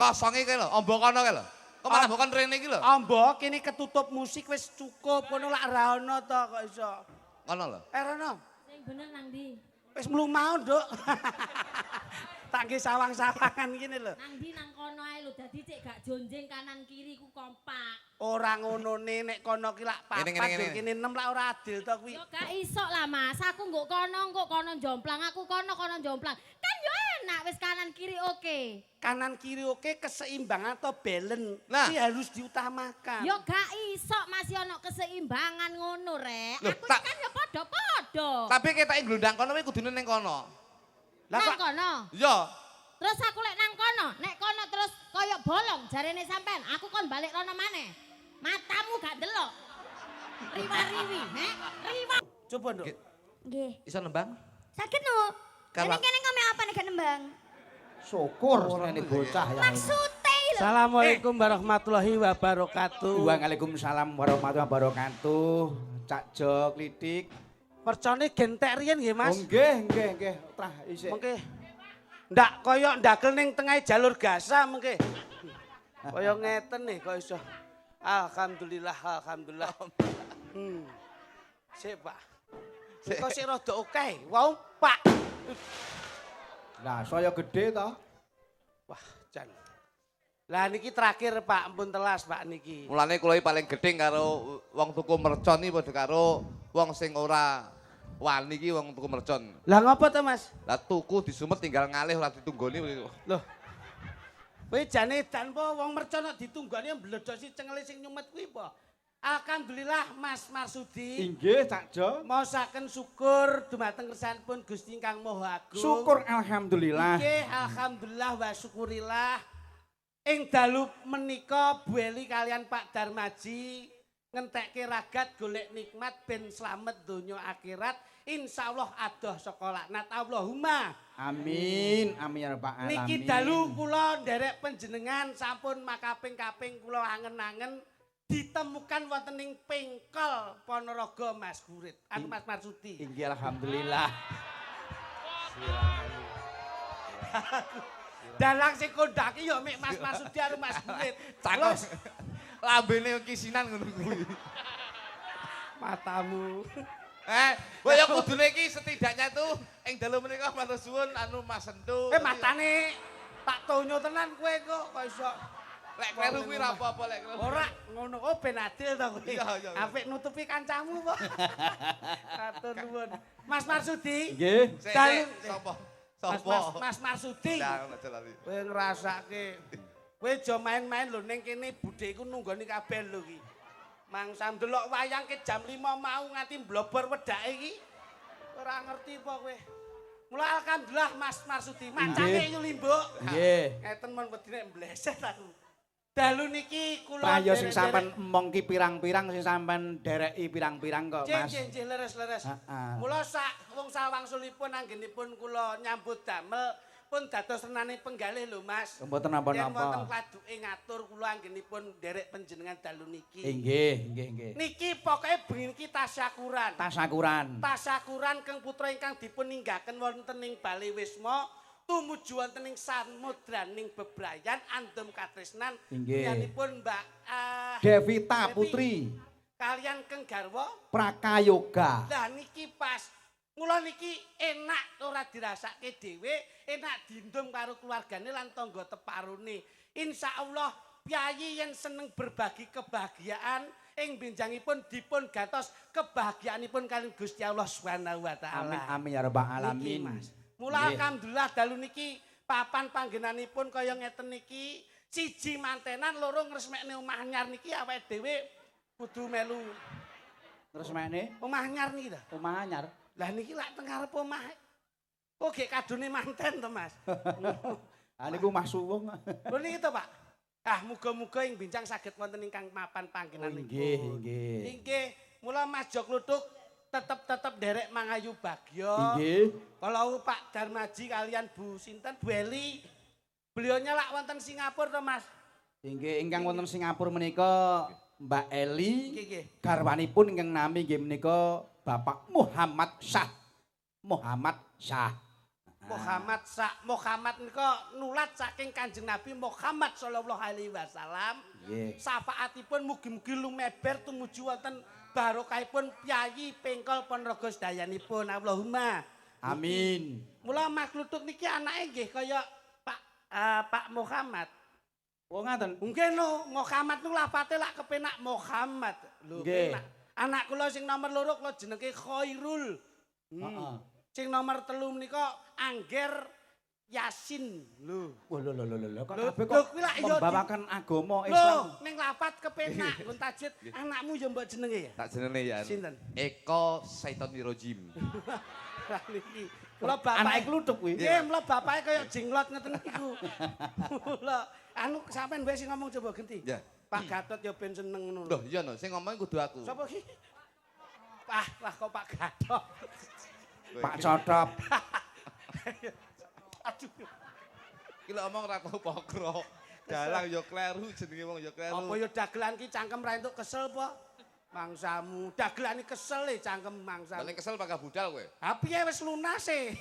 Kosonge kae lho, ombo kono kae lho. Kok malah mbok kon rene iki lho. Ombo kene ketutup musik wis cukup ngono lak ra ono to kok iso. Kono lho. Rono. Sing bener nang ndi? Wis mlumau, Nduk. Tak nggih sawang-sawangan kene lho. Nang ndi nang kono ae lho dadi cek gak jonjeng kanan kiri ku kompak. Ora ngonone nek kono ki lak papat kene 6 lak ora adil to kuwi. Yo gak iso lah Mas, aku nggo kono jomplang, aku kono jomplang. Kan yo enak wis kanan kiri oke. Kanan kiri oke keseimbangan atau balance Nah. ini harus diutamakan. Yo gak iso masih ono keseimbangan ngono rek. Loh, Aku tak- kan yo padha-padha. Tapi ketake glundang kono kuwi kudune ning kono. Lah Nang kok kono. Iya. Terus aku lek nang kono, nek kono terus koyo bolong jarene sampean, aku kon balik rono maneh. Matamu gak delok. Riwa-riwi, riwa. coba, Nduk. Nggih. Iso nembang? Sakit no. Kalau- Kene kome apa nek gak nembang? Syukur senene bocah ya. Maksude lho. Assalamualaikum warahmatullahi wabarakatuh. Waalaikumsalam warahmatullahi wabarakatuh. Cak Jok Lidik. Percone gentek riyen nggih, Mas. Oh nggih. Trah isih. Mengke ndak koyo ndakel ning tengah jalur gasa mengke. Koyo ngeten nih kok iso. Alhamdulillah. Sik, Pak. Kok sik rada oke. Wau, Pak. Lah saya gede to. Wah, jan. Lah niki terakhir Pak, ampun telas Pak niki. Mulane kula iki paling gedeng karo wong tuku mercon iki padha karo wong sing ora wani iki wong tuku mercon. Lah ngopo to, Mas? Lah tuku disumet tinggal ngalih ora ditunggoni. Loh. Kowe jane dan po wong mercon nek ditunggani mbledosi cengele sing nyumet kuwi po. Alhamdulillah Mas Marsudi. Inggih Cak Jok. Mosaken syukur dumateng kersanipun Gusti Kang Maha Agung. Syukur alhamdulillah. Nggih, alhamdulillah wa syukurillah. Ing dalu menika Bu Eli kalian Pak Darmaji ngentekke ragat golek nikmat ben slamet donya akhirat. Insyaallah adoh saka laknat Allahumma. Amin ya rabbal alamin. Niki dalu kula nderek panjenengan sampun makaping-kaping kula angen-angen ditemukan wonten ing Pengkol Ponorogo Mas Gurit. Anu Mas Marsudi. Inggih alhamdulillah. Dalang sing kondhaki ya mek Mas Marsudi karo Mas Gurit. Cakep. Lambene kisinan ngono kuwi. Matamu. Kowe ya kudune iki setidaknya tuh ing dalu menika matur suwun anu Mas Sentu. Matane tak tonyo tenan kowe kok iso. Lek kleru kuwi ra apa-apa lek kleru. Ora ngono oh ben adil to kowe. Iya, iya. Apik nutupi kancamu po. Matur nuwun. Mas Marsudi. Nggih. Sik, Dalu sapa? Mas, Sapa? Mas Marsudi. Lah ngono aja lali. Kowe ngrasake. Kowe aja main-main lho ning kene budhe iku nunggoni kabeh lho iki. Mangsa ndelok wayang ke jam 5 mau nganti blobor wedake iki. Ora ngerti apa kowe. Mula alhamdulillah Mas Marsudi, macane yo limbuk. Nggih. Ngeten mon wedine mbleset aku. Dalu niki kula Prayo sing derek-derek- sampean emong ki pirang-pirang sing sampean dereki pirang-pirang kok Mas. Nggih, leres-leres. Heeh. Mula sak wong sawangsulipun anggenipun kula nyambut damel pun dados renane penggalih lho Mas. Mboten Yen wonten napa-napa. kladuke ngatur kula anggenipun derek panjenengan dalu niki. Nggih. Niki pokoke bengi iki tasyakuran. Tasakuran. Tasyakuran kang putra ingkang dipun ninggaken wonten ing Bali Wisma tumuju wonten ing samudraning bebrayan andhem katresnan Inggih. yanipun Mbak Devita Devi. Putri kalian keng garwa. Prakayoga. Lah niki pas mula niki enak ora dirasake dhewe, enak diendum karo keluargane lan tangga teparune. Insyaallah piyayi yen seneng berbagi kebahagiaan ing benjangipun dipun gantos kebahagiaanipun kalian Gusti Allah Subhanahu wa taala. Amin ya rabbal Niki, alamin. Mas. Mula Nggih. alhamdulillah dalu niki papan panggenanipun kaya ngeten niki siji mantenan loro ngresmekne omah anyar niki awake dhewe kudu melu Terus mene omah anyar niki ta. omah anyar. Lah niki lak teng ngarep omah. Kok gek kadune manten to, Mas? Ah niku Mas Suwung. Lho niki to, Pak. Ah muga-muga ing bincang saged wonten ingkang mapan panggenanipun. Nggih. Nggih, mula Mas Jok Luduk tetep derek mangayu bagya. Nggih. Kalau Pak Darmaji kalian Bu Sinten, Bu Eli, beliaunya lak wonten Singapura to, Mas? Inggih ingkang wonten Singapura menika Mbak Eli Nggih. garwanipun ingkang nami nggih menika Bapak Muhammad Syah. Muhammad Syah. Muhammad nika nulat saking Kanjeng Nabi Muhammad sallallahu alaihi wasallam. Nggih. Syafaatipun mugi-mugi lumeber tumuju wonten barokahipun Pyayi Pengkol Ponorogo sedayanipun. Allahumma Amin. Mula Mas Kluthuk niki anake nggih kaya Pak Muhammad. Oh ngaten. Nggih no, Muhammad niku lafate lak kepenak Muhammad. Lho, Nggih. penak. Anak kula sing nomor 2 kula jenenge Khairul. Heeh. Sing nomor 3 menika Angger Yasin. Lho. Wah lho kok Lho, kabeh lho, kok kuwi lak ya membawakan agama Lho, Islam. ning lafat kepenak pun tajid. Anakmu ya mbok jenenge ya? Tak jenenge ya. Sinten? Eko Saitonirojim. Lah niki. Mula Anake bapake kluthuk kuwi. Nggih, mula bapake kaya jenglot ngeten niku. Mula anu sampean wae sing ngomong coba genti. Ya. Pak Gatot ya ben seneng ngono. Loh, iya no, sing ngomong kudu aku. Sapa ki? Wah kok Pak Gatot. Pak Cotop. Aduh. Ki lek omong ra tau pokro. Dalang ya kleru jenenge wong ya kleru. Apa ya dagelan ki cangkem ra entuk kesel apa? Mangsamu, dagelan iki kesel e cangkem mangsamu. Nek kesel pagah budal kowe. Ha piye wis lunas e.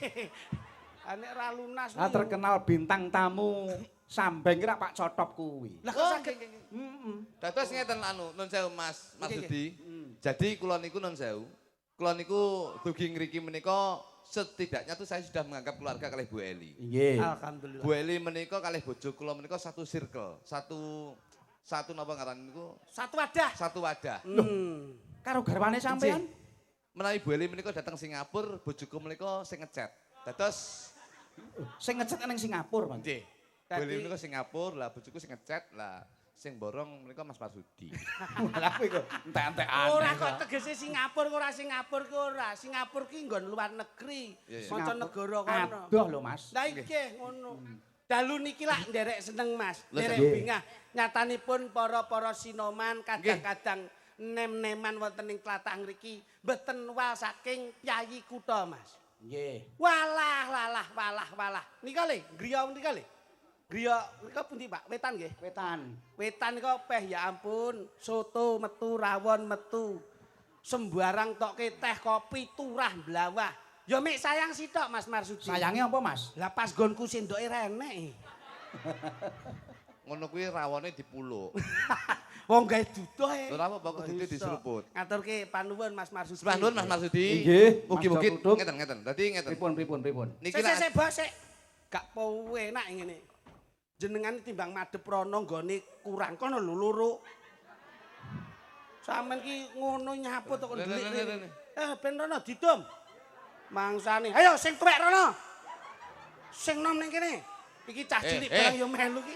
Nek ra lunas. Lah terkenal bintang tamu Sambeng kira Pak Cotop kuwi. Lah kok saged Dados ngeten anu, nun sewu Mas Nggih, Marsudi. Jadi kula niku nun sewu. Kula niku dugi ngriki menika setidaknya tuh saya sudah menganggap keluarga kalih Bu Eli. Nggih. Alhamdulillah. Bu Eli menika kalih bojo kula menika satu circle, satu napa ngaran niku? Satu wadah. Satu wadah. Karo garwane sampean? Menawi Bu Eli menika datang Singapura, bojoku menika sing ngechat. Dados Sing ngecet ning Singapura, Mas. nggih. Bu Eli menika Singapura, lah bojoku sing ngechat, lah sing borong menika Mas Marsudi. Lah kuwi kok entek-entekan. Ora kok tegese Singapura ora Singapura ki ora. Singapura ki nggon luar negeri. Iya, iya. Mancanegara kono. Adoh lho, Mas. Lah iki ngono. Dalu niki lak nderek seneng Mas. Lho, Nderek nggih. bingah. Nyatanipun para sinoman kadang-kadang nem-neman wonten ing tlatah ngriki mboten wal saking Pyayi kutha Mas. Nggih. Walah. Nika le, griya nika le. Griya nika pundi Pak? Wetan nggih. Wetan. Wetan nika peh ya ampun, soto metu, rawon metu. Sembarang tokke teh kopi turah blawah. Ya mek sayang sitok Mas Marsudi. Sayange apa, Mas? Lah pas gonku sendoke renek. Ngono kuwi rawone dipuluk. Wong gawe duduh e. Ora apa-apa kok duduh diseruput. Ngaturke panuwun Mas Marsudi. Sembah nuwun Mas Marsudi. Nggih, Mugi-mugi Mas Dok. ngeten. Dadi ngeten. Pripun. Niki Sik lak Bos sik. Gak enak ngene. Jenengan timbang madhep rono nggone kurang kono lho loro. Sampeyan ki ngono nyapu to kok Lho, lho, ndelik. lho, lho. Ben rono didum. Mangsane. Ayo sing tuwek rono. Sing nom ning kene. Iki cah cilik barang yo melu ki.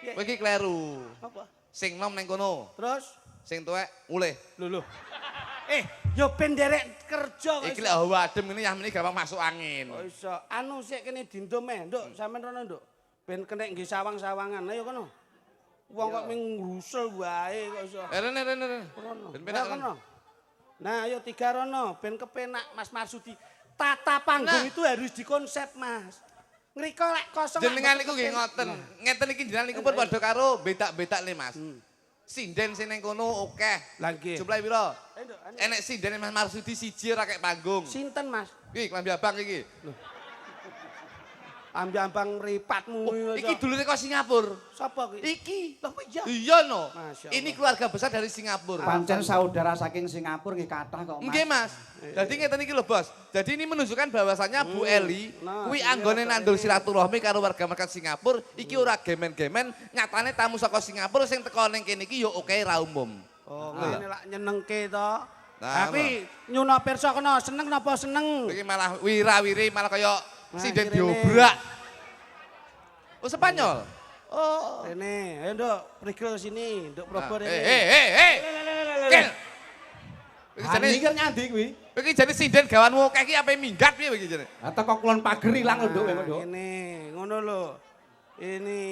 Piye? kowe iki kleru. Apa? Sing nom ning kono, Terus sing tuwek mulih. lho. Yo ben derek kerja kok. Iki lek hawa adem ngene yah meniki gampang masuk angin. Kok iso. Anu sik kene dindum Nduk. Sampeyan rono, Nduk. Ben kena nggih sawang-sawangan. Ayo kono. Wong kok ming ngrusul wae kok iso. Rene. Rono. Ben penak kono. Nah, ayo 3 rono ben kepenak Mas Marsudi. Tata panggung Nah. itu harus dikonsep, Mas. Ngriko lek kosong. Jenengan niku nggih ngoten. Ngeten iki jenengan niku pun padha karo betak-betak le Mas. Hmm. Sinden sing ning kono akeh. Lah nggih. Jumlahe pira? Nduk, anu. Enek sinden Mas Marsudi siji ora kek panggung. Sinten, Mas? Iki klambi abang iki. Ambang ripatmu Iki dulure kok Singapura. Sapa ki? Iki. Lah iya. Iya no. Masya Ini Allah. keluarga besar dari Singapura. Pancen saudara saking Singapura nggih kathah kok, Mas. Nggih Mas. Jadi ngeten iki lho Bos. Jadi ini menunjukkan bahwasannya Bu Eli Nah, kuwi iya, anggone Pak nandur Eli. silaturahmi karo warga masyarakat Singapura, iki ora gemen-gemen, nyatane tamu saka Singapura sing teko ning kene iki ya oke ra umum. Oh, ngene lak nyenengke to. Nah, Tapi nyuna pirsa kena seneng napa seneng? Iki malah wira-wiri malah kaya Nah, sinden iki rene. diobrak. Oh Spanyol. Oh. Rene, ayo Nduk, prigel sini, Nduk probo rene. Kel. Iki jane Hani kan nyandi kuwi. iki jane sinden gawanmu akeh iki ape minggat piye iki jane? Lah teko kulon pager ilang lho, Nduk, Nduk. Ini, ngono lho. Ini.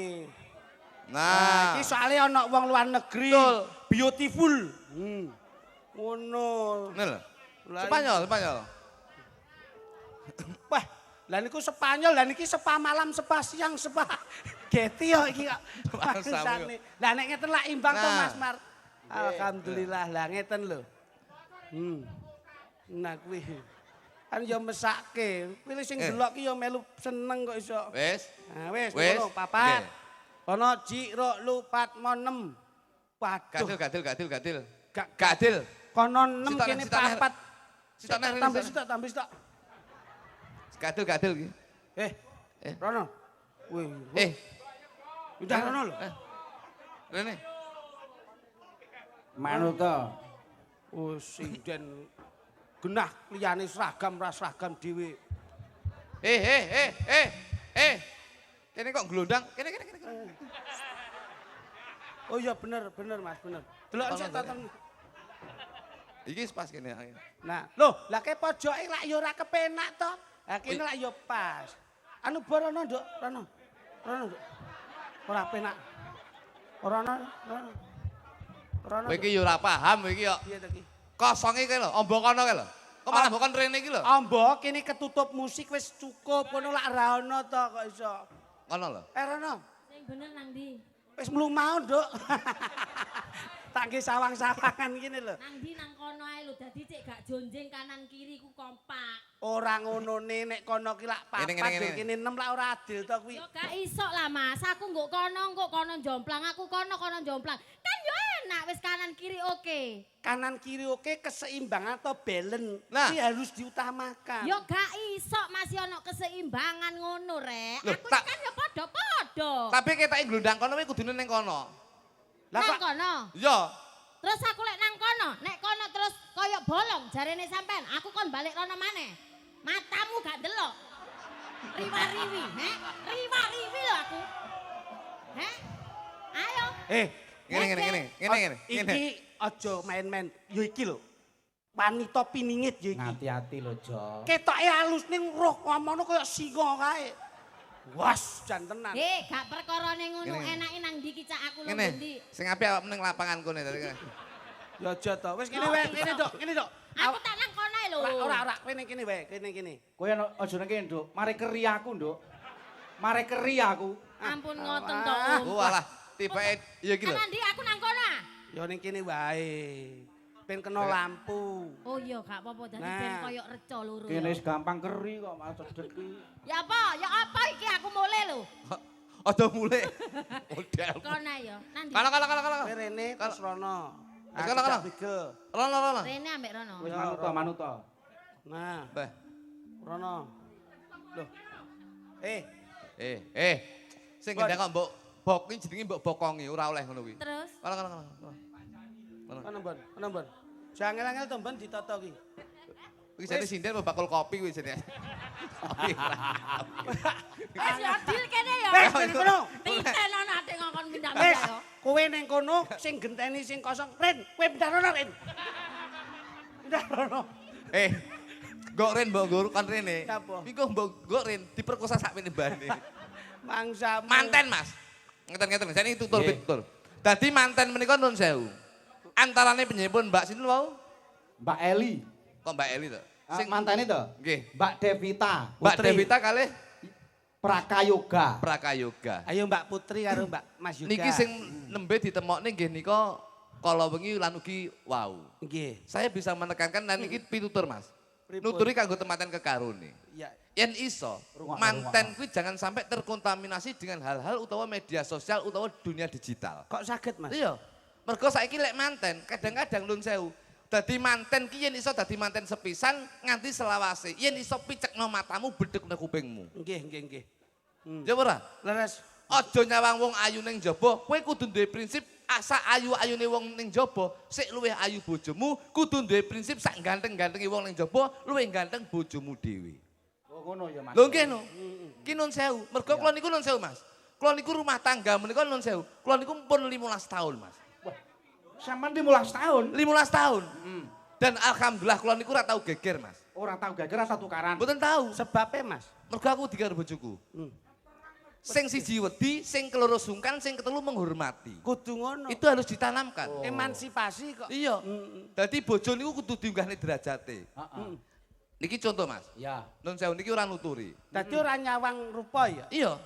Nah, Nah, iki soalnya ana wong luar negeri. Betul. Beautiful. Ngono. Nel. Lah, Spanyol. Wah, lah niku Spanyol, lah niki sepa malam, sepa siang, sepa geti yo iki kok. Bahasa mu yo. Lah nek ngeten lak imbang to Nah. Mas Mar. Alhamdulillah lah ngeten lho. Nah kuwi. Kan ya mesake. Pilih sing delok ki ya melu seneng kok iso. Wis. Nah, wis Wis. ngono papat. Nggih. Kono jiro lupat mo 6. Waduh. Gadil. Gak Gadil. kono 6 Sitok, kene sitok, Ner. papat. Sitok, Ner, Tambah sitok. sitok. Gadil iki. Rono. Wih. Udah rono lho. Rene. Manut to. Oh, sinden genah liyane seragam ra seragam dhewe. Kene kok glondang? Kene. Oh iya bener Mas, bener. Delok sik tonton. Iki pas kene. Nah, lho, lah ke pojoke lak ya ora kepenak to. Lah kene lak ya pas. Anu borono, Nduk, rono. Nduk. Ora penak. Ora ono. Kowe iki ya ora paham iki kok. Piye to iki? Kosonge kae lho, ombo kono kae lho. Kok malah mbok kon rene iki lho. Ambo kene ketutup musik wis cukup, kono lak ra ono to kok iso. Kono lho. Rono. Sing bener nang ndi? Wis mlumau, Nduk. Tak nggih sawang-sawangan kene lho. Nang ndi nang kono ae lho, dadi cek gak jonjeng kanan kiri ku kompak. Ora ngonone nek kono ki lak papat, Ngene. kene 6 lak ora adil to kuwi. Yo gak iso lah Mas, aku nggo kono jomplang, aku kono jomplang. Kan yo enak wis kanan kiri oke. Kanan kiri oke, keseimbangan atau balance. Nah. Ini harus diutamakan. Yo gak iso masih ono keseimbangan ngono rek. Loh, Aku tak- kan yo padha-padha. Tapi ketake glondang kono kuwi kudune ning kono. Lah Nang kok kono. Iya. Terus aku lek nang kono, nek kono terus koyo bolong jarene sampean, aku kon balik rono maneh. Matamu gak delok. Riwa-riwi, riwa-riwi lho aku. Ayo. Ngene. Iki aja main-main. Yo iki lho. Wanita piningit yo iki. Hati-hati lho, Jo. Ketoke halus ning roh ngomongno koyo singa kae. Was, jan tenan. Gak perkarane ngono, Ngene. enake nang ndi ki cak aku lho Ngene. ngendi. Sing apik awakmu ning lapangan kene tadi kene. Ya aja to. Wis kene wae, kene Dok, kene Dok. Aku tak nang kono ae lho. Ora, kene wae, kene. Kowe aja nang kene, Nduk. Mare keri aku, Nduk. Mare keri aku. Ampun ngoten to. Oh alah, tibake ya iki lho. Nang ndi aku nang kono. Ah? Ya ning kene wae. Ben kena lampu. Oh iya gak apa-apa dadi Nah. ben koyo reca loro. Kene ya. wis gampang keri kok malah cedek ki. Ya apa? Ya apa iki aku mulai lho. Aja mulai. Model. Kono ae ya. Nang ndi? Kono. Kowe rene terus rono. Wis kono. Bigel. Rono. Rene ambek rono. Wis Ya, manut to. Nah, Beh. rono. Loh. Sing gendang kok mbok bok iki jenenge mbok bokongi ora oleh ngono kuwi. Terus Kono. Ono mbon. Jangel-angel to mbon ditata ki. Iki jane sinden bakul kopi kuwi jane. wis ya deal kene ya. Wes ning kono. Titen ana ate ngongkon Wes, pindah-pindah ya. kowe ning kono sing genteni sing kosong. Ren, kowe pindah rono, Ren. Pindah rono. Gok ren mbok guru kan rene. Apa? Iku mbok gok ren diperkosa sak meneh bane. Mangsa Manten, Mas. Ngeten-ngeten, jane tutur Nggih. betul. Dadi manten menika nun sewu. Antarane penyebun Mbak sinten wau? Mbak Eli. Kok Mbak Eli to? Sing mantane to? Nggih. Mbak Devita. Mbak Putri. Devita kalih Prakayoga. Prakayoga. Ayo Mbak Putri karo Mbak Mas Yuga. Niki sing nembe ditemokne nggih nika kala wengi lan ugi wau. nggih. Saya bisa menekankan dan niki pitutur, Mas. Pripun? Nuturi kanggo tematen kekarone. Iya. Yen iso, manten kuwi jangan sampai terkontaminasi dengan hal-hal utawa media sosial utawa dunia digital. Kok saged, Mas? Iya. Mergo saiki lek manten, kadang-kadang nun sewu. Dadi manten ki yen iso dadi manten sepisan nganti selawase. Yen iso picekno matamu, bedhekno kupingmu. Nggih. Ya ora? Leres. Aja nyawang wong ayu ning jaba, kowe kudu duwe prinsip asa ayu-ayune wong ning jaba, sik luwih ayu bojomu, kudu duwe prinsip sak ganteng-gantenge wong ning jaba, luwih ganteng bojomu dhewe. Oh ngono ya, Mas. Lho nggih no. Ki nun sewu. Mergo kula niku nun sewu, Mas. Kula niku rumah tangga menika nun sewu. Kula niku pun 15 tahun, Mas. Sampeyan 15 tahun. 15 tahun. Dan alhamdulillah kula niku ora tau geger, Mas. Orang tahu gagal rasa tukaran. Mboten tahu. Sebabnya, Mas? Mergo aku dikaro bojoku. Sing siji wedi, sing keloro sungkan, sing ketelu menghormati. Kudu ngono. Itu harus ditanamkan. Emansipasi kok. Iya. Dadi bojo niku kudu diunggahne derajate. Heeh. Niki contoh, Mas. Ya. Nun sewu niki ora nuturi. Dadi ora nyawang rupa ya? Iya.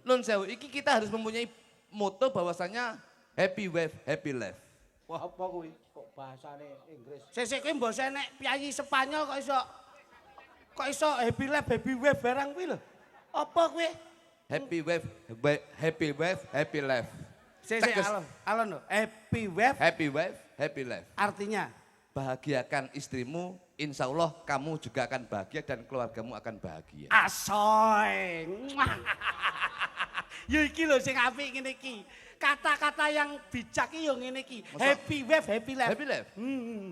Nun sewu iki kita harus mempunyai moto bahwasanya happy wife, happy life. Wah, apa kuwi? Kok bahasane Inggris? Sesek kowe mbok nek piyayi Spanyol kok iso Kok iso happy life, happy wave barang kuwi lho. Apa kuwi? Happy wave, happy life. Sik alon lho. Happy wave, Happy wave, happy life. artinya Bahagiakan istrimu, insya Allah kamu juga akan bahagia dan keluargamu akan bahagia. asoy. Ya iki lho sing apik ngene iki. Kata-kata yang bijak iki yo ngene iki. Happy wave, happy life. Happy life.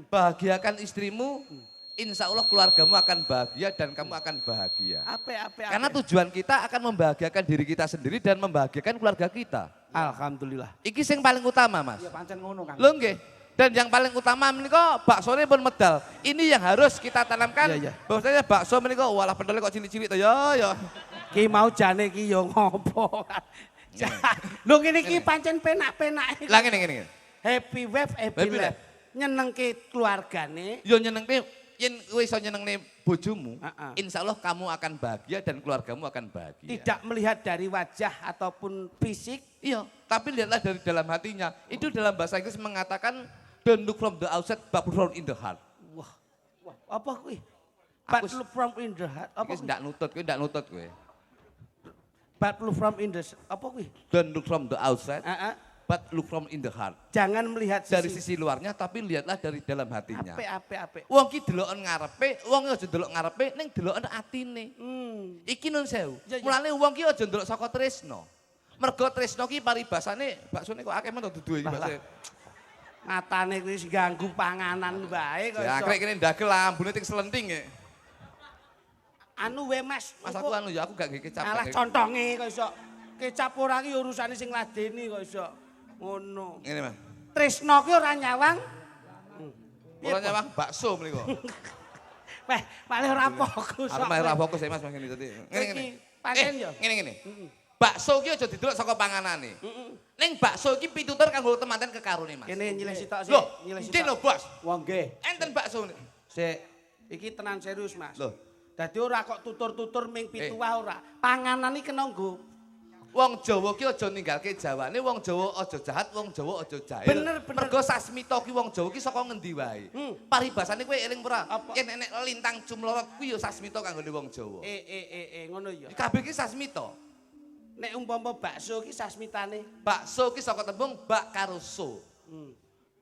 Bahagiakan istrimu, insya Allah keluargamu akan bahagia dan kamu akan bahagia. Apik. Karena tujuan kita akan membahagiakan diri kita sendiri dan membahagiakan keluarga kita. Alhamdulillah. Iki sing paling utama, Mas. Ya pancen ngono Kang. Lho nggih. Dan yang paling utama menika baksone pun medal. Ini yang harus kita tanamkan. Iya. Bahwasanya bakso menika walah pentole kok cilik-cilik to ya. Ki mau jane ki yo ngopo. Lho ngene iki pancen penak-penak. Lah ngene. Happy wave, happy Happy life. Nyenengke keluargane. Yo nyenengke yen kowe iso nyenengne bojomu, Heeh. insya Allah kamu akan bahagia dan keluargamu akan bahagia. Tidak melihat dari wajah ataupun fisik. Iya, tapi lihatlah dari dalam hatinya. Itu dalam bahasa Inggris mengatakan don't look from the outside but from in the heart. Wah, apa kuwi? Aku But look from in the heart. Apa Kowe kuwi? ndak nutut kowe. But look from in the apa kuwi? Don't look from the outside Heeh. but look from in the heart. Jangan melihat Dari sisi luarnya tapi lihatlah dari dalam hatinya. apik. Wong ki deloken ngarepe, wong aja delok ngarepe ning deloken atine. Iki nun sewu. Ya, ya. Mulane wong ki aja ndelok saka tresno. Mergo tresno ki paribasane baksone kok akeh men dudu iki Lah, bakso. Matane kuwi wis ganggu panganan bae kok Ya iso. akrek kene ndagel ambune ting selenting ya. Anu we Mas. Mas aku anu ya aku gak nggih kecap. Alah gak nggih. contonge kok iso. Kecap ora ki urusane sing ladeni kok iso. Ngono. Ngene Mas. Tresno ki ora nyawang. Ora nyawang bakso mriko. Weh, malah ora fokus. Arep malah ora fokus ya Mas ngene dadi. Iki pancen ya. Ngene. Bakso ki aja didelok saka panganane. Ning bakso ki pitutur kanggo temanten kekarone Mas. Kene nyilih sitok sih, Loh, nyilih nggih lho, Bos. Wong nggih. Enten bakso. Sik, iki tenan serius Mas. Loh. Dadi ora kok tutur-tutur ming pituwah ora. Panganan iki kena nggo. Wong Jawa ki aja ninggalke Jawane, wong Jawa aja jahat, wong Jawa aja jahil. Bener. Mergo sasmita ki wong Jawa ki saka ngendi wae. Paribasane kowe eling ora? Apa? Yen enek lintang cumlorot kuwi ya sasmita kanggone wong Jawa. Ngono ya. Kabeh ki sasmita. Nek umpama bakso ki sasmitane. Bakso ki saka tembung bak karo so.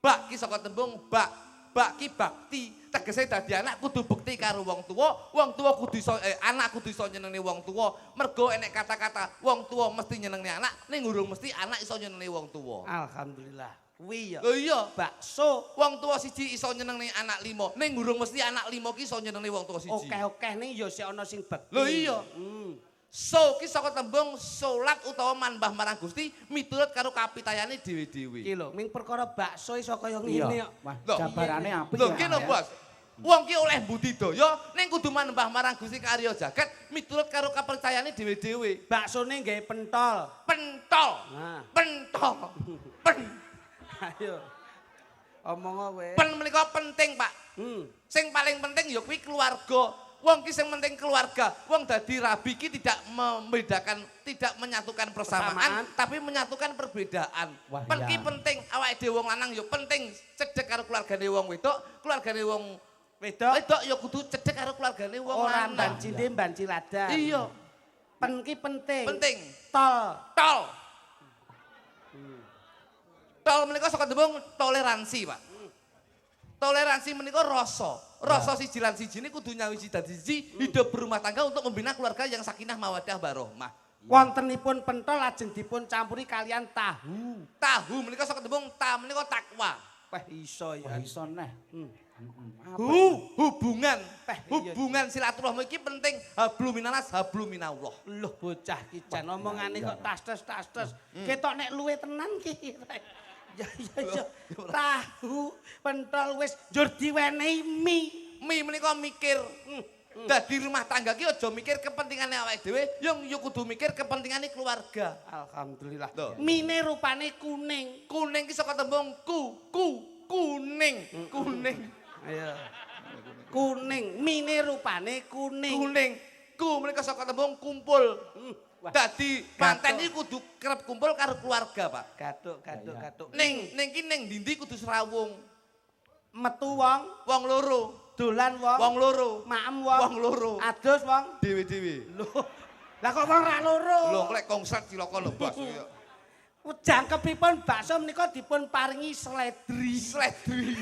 Bak ki saka tembung bak. Bak ki bakti. Tegese dadi anak kudu bukti karo wong tuwa kudu iso anak kudu iso nyenengne wong tuwa. Mergo enek kata-kata wong tuwa mesti nyenengne anak, ning urung mesti anak iso nyenengne wong tuwa. Alhamdulillah. Kuwi ya. Lho iya, Bakso wong tuwa siji iso nyenengne anak limo, ning urung mesti anak limo ki iso nyenengne wong tuwa siji. oke ning ya sik ana sing bekti. Lho iya. So ki saka tembung salat utawa manembah marang Gusti miturut karo kapitayane dhewe-dhewe. Iki lho, ming perkara bakso iso kaya Iya. ngene kok. Wah, Loh. jabarane apik Lho ya. kene Bos. Wong ki oleh budidaya ning kudu manembah marang Gusti karya jagat miturut karo kepercayaane dhewe-dhewe. Baksone nggawe pentol. Pentol. Nah, Pentol. Pen. ayo. Omong kowe. Pen menika penting, Pak. Sing paling penting ya kuwi keluarga. Wong ki sing penting keluarga. Wong dadi rabi ki tidak membedakan, tidak menyatukan persamaan, tapi menyatukan perbedaan. Wah, Pen ki iya. penting awake dhewe wong lanang ya penting cedhek karo keluargane wong wedok, keluargane wong Wedok wedok ya kudu cedhek karo keluargane wong ora lanang. mbancine mbanci ladan. Iya, Pen ki penting. penting. Tol. Tol. Tol menika saka tembung toleransi, Pak. Toleransi menika rasa. Rasa siji lan siji ini kudu nyawiji dadi siji, hidup berumah tangga untuk membina keluarga yang sakinah mawaddah warahmah. Wontenipun pentol lajeng dipun campuri kalian tahu. Tahu menika saka tembung ta menika takwa. Wah iso ya. Wah, iso neh. Hubungan. Iya, Hubungan silaturahmi iki penting. Hablum minanas, hablum minallah. Loh bocah ki jan omongane kok tastes. Ketok nek luwe tenan ki. Ya. Tahu pentol wis njur diwenehi mie. Mi menika mikir. Dadi rumah tangga ki aja mikir kepentingane awake dhewe, yo kudu mikir kepentingane keluarga. Alhamdulillah. Loh. Mine rupane kuning. Kuning ki saka tembung kuning. Ayo. Kuning, mine rupane kuning. Kuning. Ku menika saka tembung kumpul. Wah, Dadi manten iki kudu kerep kumpul karo keluarga, Pak. gatuk. Ning ki ning ndi kudu serawung. Metu wong Wong loro Dolan wong. Wong loro. Maem wong. Wong loro. Adus wong. Dewe-dewe. Lho. Lah kok wong ra loro. Lho klek konslet cilaka lho Bos. Jangkepipun bakso menika dipun paringi sledri. Sledri.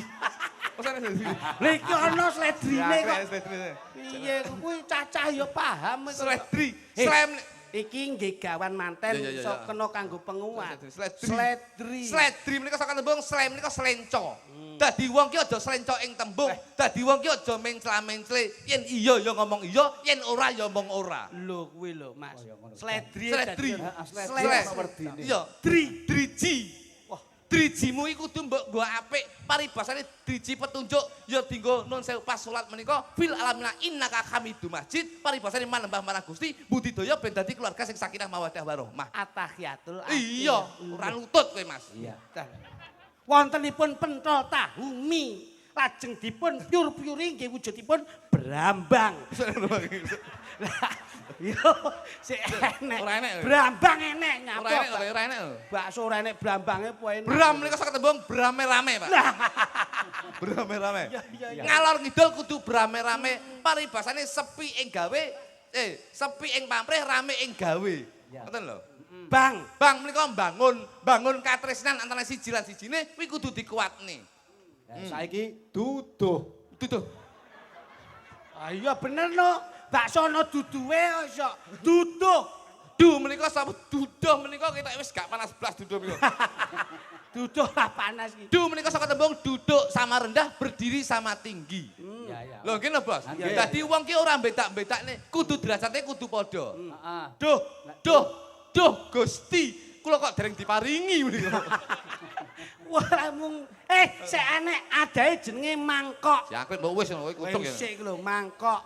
Maksudnya sledri. Lha iki ana sledrine Ya, kok. sledri. Piye kuwi cacah ya paham. Sledri. Eh, Slem. Iki nggih gawan manten Ya, ya, ya, sok ya. kena kanggo penguat. Sledri. Sledri. Sledri menika saka tembung slem menika slenco. Dadi wong ki aja slenco ing tembung. Dadi wong ki aja mencla-mencle. Yen iya ya ngomong iya, yen ora ya ngomong ora. Lho kuwi lho Mas. Sledri. Sledri. Sledri. Iya, driji. Wah, drijimu iku kudu mbok nggo apik. Paribasane driji petunjuk ya dienggo nun sewu pas salat menika fil alamina innaka hamidum majid. Paribasane manembah marang Gusti budidaya ben dadi keluarga sing sakinah mawaddah warahmah. Atahiyatul Iya, ora nutut kowe Mas. Iya. Wontenipun pentol tahu mie. Lajeng dipun pyur-pyuri nggih wujudipun brambang. Lah, yo sik enek. Ora enek. Brambang enek nyapa. Ora enek, ora enek. Bakso ora enek brambange po enek. Bram menika saka tembung brame-rame, Pak. Brame-rame. Iya. Ngalor ngidul kudu brame-rame. Paribasane sepi ing gawe, sepi ing pamrih, rame ing gawe. Ngoten lho. Bang. Bang menika bangun katresnan antara siji lan sijine kuwi kudu dikuatne. Saiki duduh. Duduh. Ah iya bener no. Bakso ana duduhe kok. Duduh. Duh menika sapa duduh menika kita wis gak panas blas duduh menika. Duduh lah panas iki. Duh menika saka tembung duduk sama rendah, berdiri sama tinggi. Ya ya. Lho ngene Bos. Nggih. Dadi wong ki ora mbetak-betakne, kudu derajate kudu padha. Heeh. Duh Gusti, kula kok dereng diparingi menika. Wah mung sik enek adahe jenenge mangkok. Ya aku mbok wis ngono kutuk ya. Sik lho mangkok.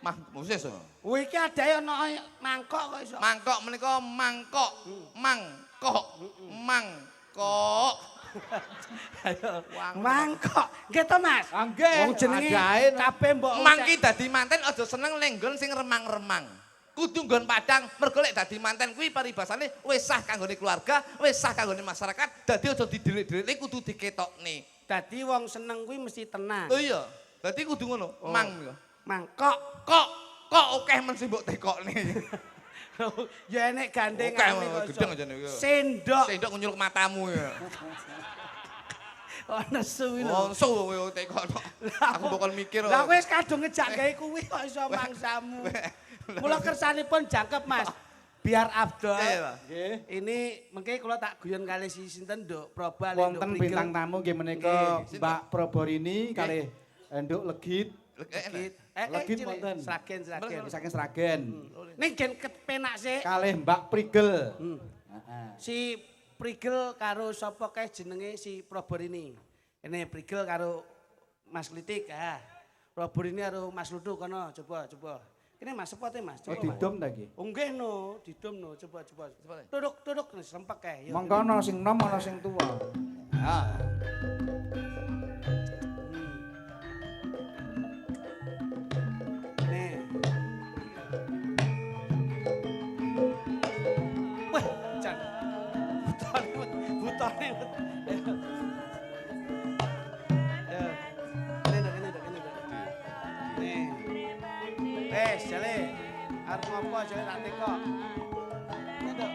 Mah wis. Kuwi iki adahe ana mangkok kok iso. Mangkok menika mangkok. Mangkok. Ayo. Mangkok. Nggih to Mas? Nggih. Wong jenenge Adahe kabeh mbok Mangki dadi manten aja seneng lenggon sing remang-remang. Kudu nggon padang, mergo lek dadi manten kuwi paribasane wis sah kanggone keluarga, wis sah kanggone masyarakat, dadi aja didelik-delik kudu diketokne. Dadi wong seneng kuwi mesti tenang. Oh iya, dadi kudu ngono. Mang ya. Mangkok. Kok akeh men sing mbok tekokne. Ya enek gandeng Akeh gedeng aja niku. Sendok. Sendok nyuluk matamu ya. Ana suwi lho. Wong kowe tekokno. Aku bakal mikir. Lah wis kadung ngejak gawe kuwi kok iso mangsamu. Mula kersanipun jangkep Mas. Biar Abdul. Iya, Pak. Nggih. Ini mengke kula tak guyon kali si sinten Nduk Proba Wonten bintang tamu nggih menika Nggih. Mbak Proborini kalih Nduk Legit. Legit wonten. Sragen. Saking Sragen. Ning gen kepenak sih. Kalih Mbak Prigel. Heeh. Si Prigel karo sapa kae jenenge si Proborini. Ini Prigel karo Mas Klitik. Proborini karo Mas Ludu kono coba. Ini Mas sepote Mas. Oh Coba. Mas. didom ta iki. Oh nggih no, didom no, coba. Duduk sempek kae. Mongko ana sing nom ana sing tuwa. Nih. Wah, jan. Butone. Nih. Jale. Arep ngopo jale tak teko. Ini Dok.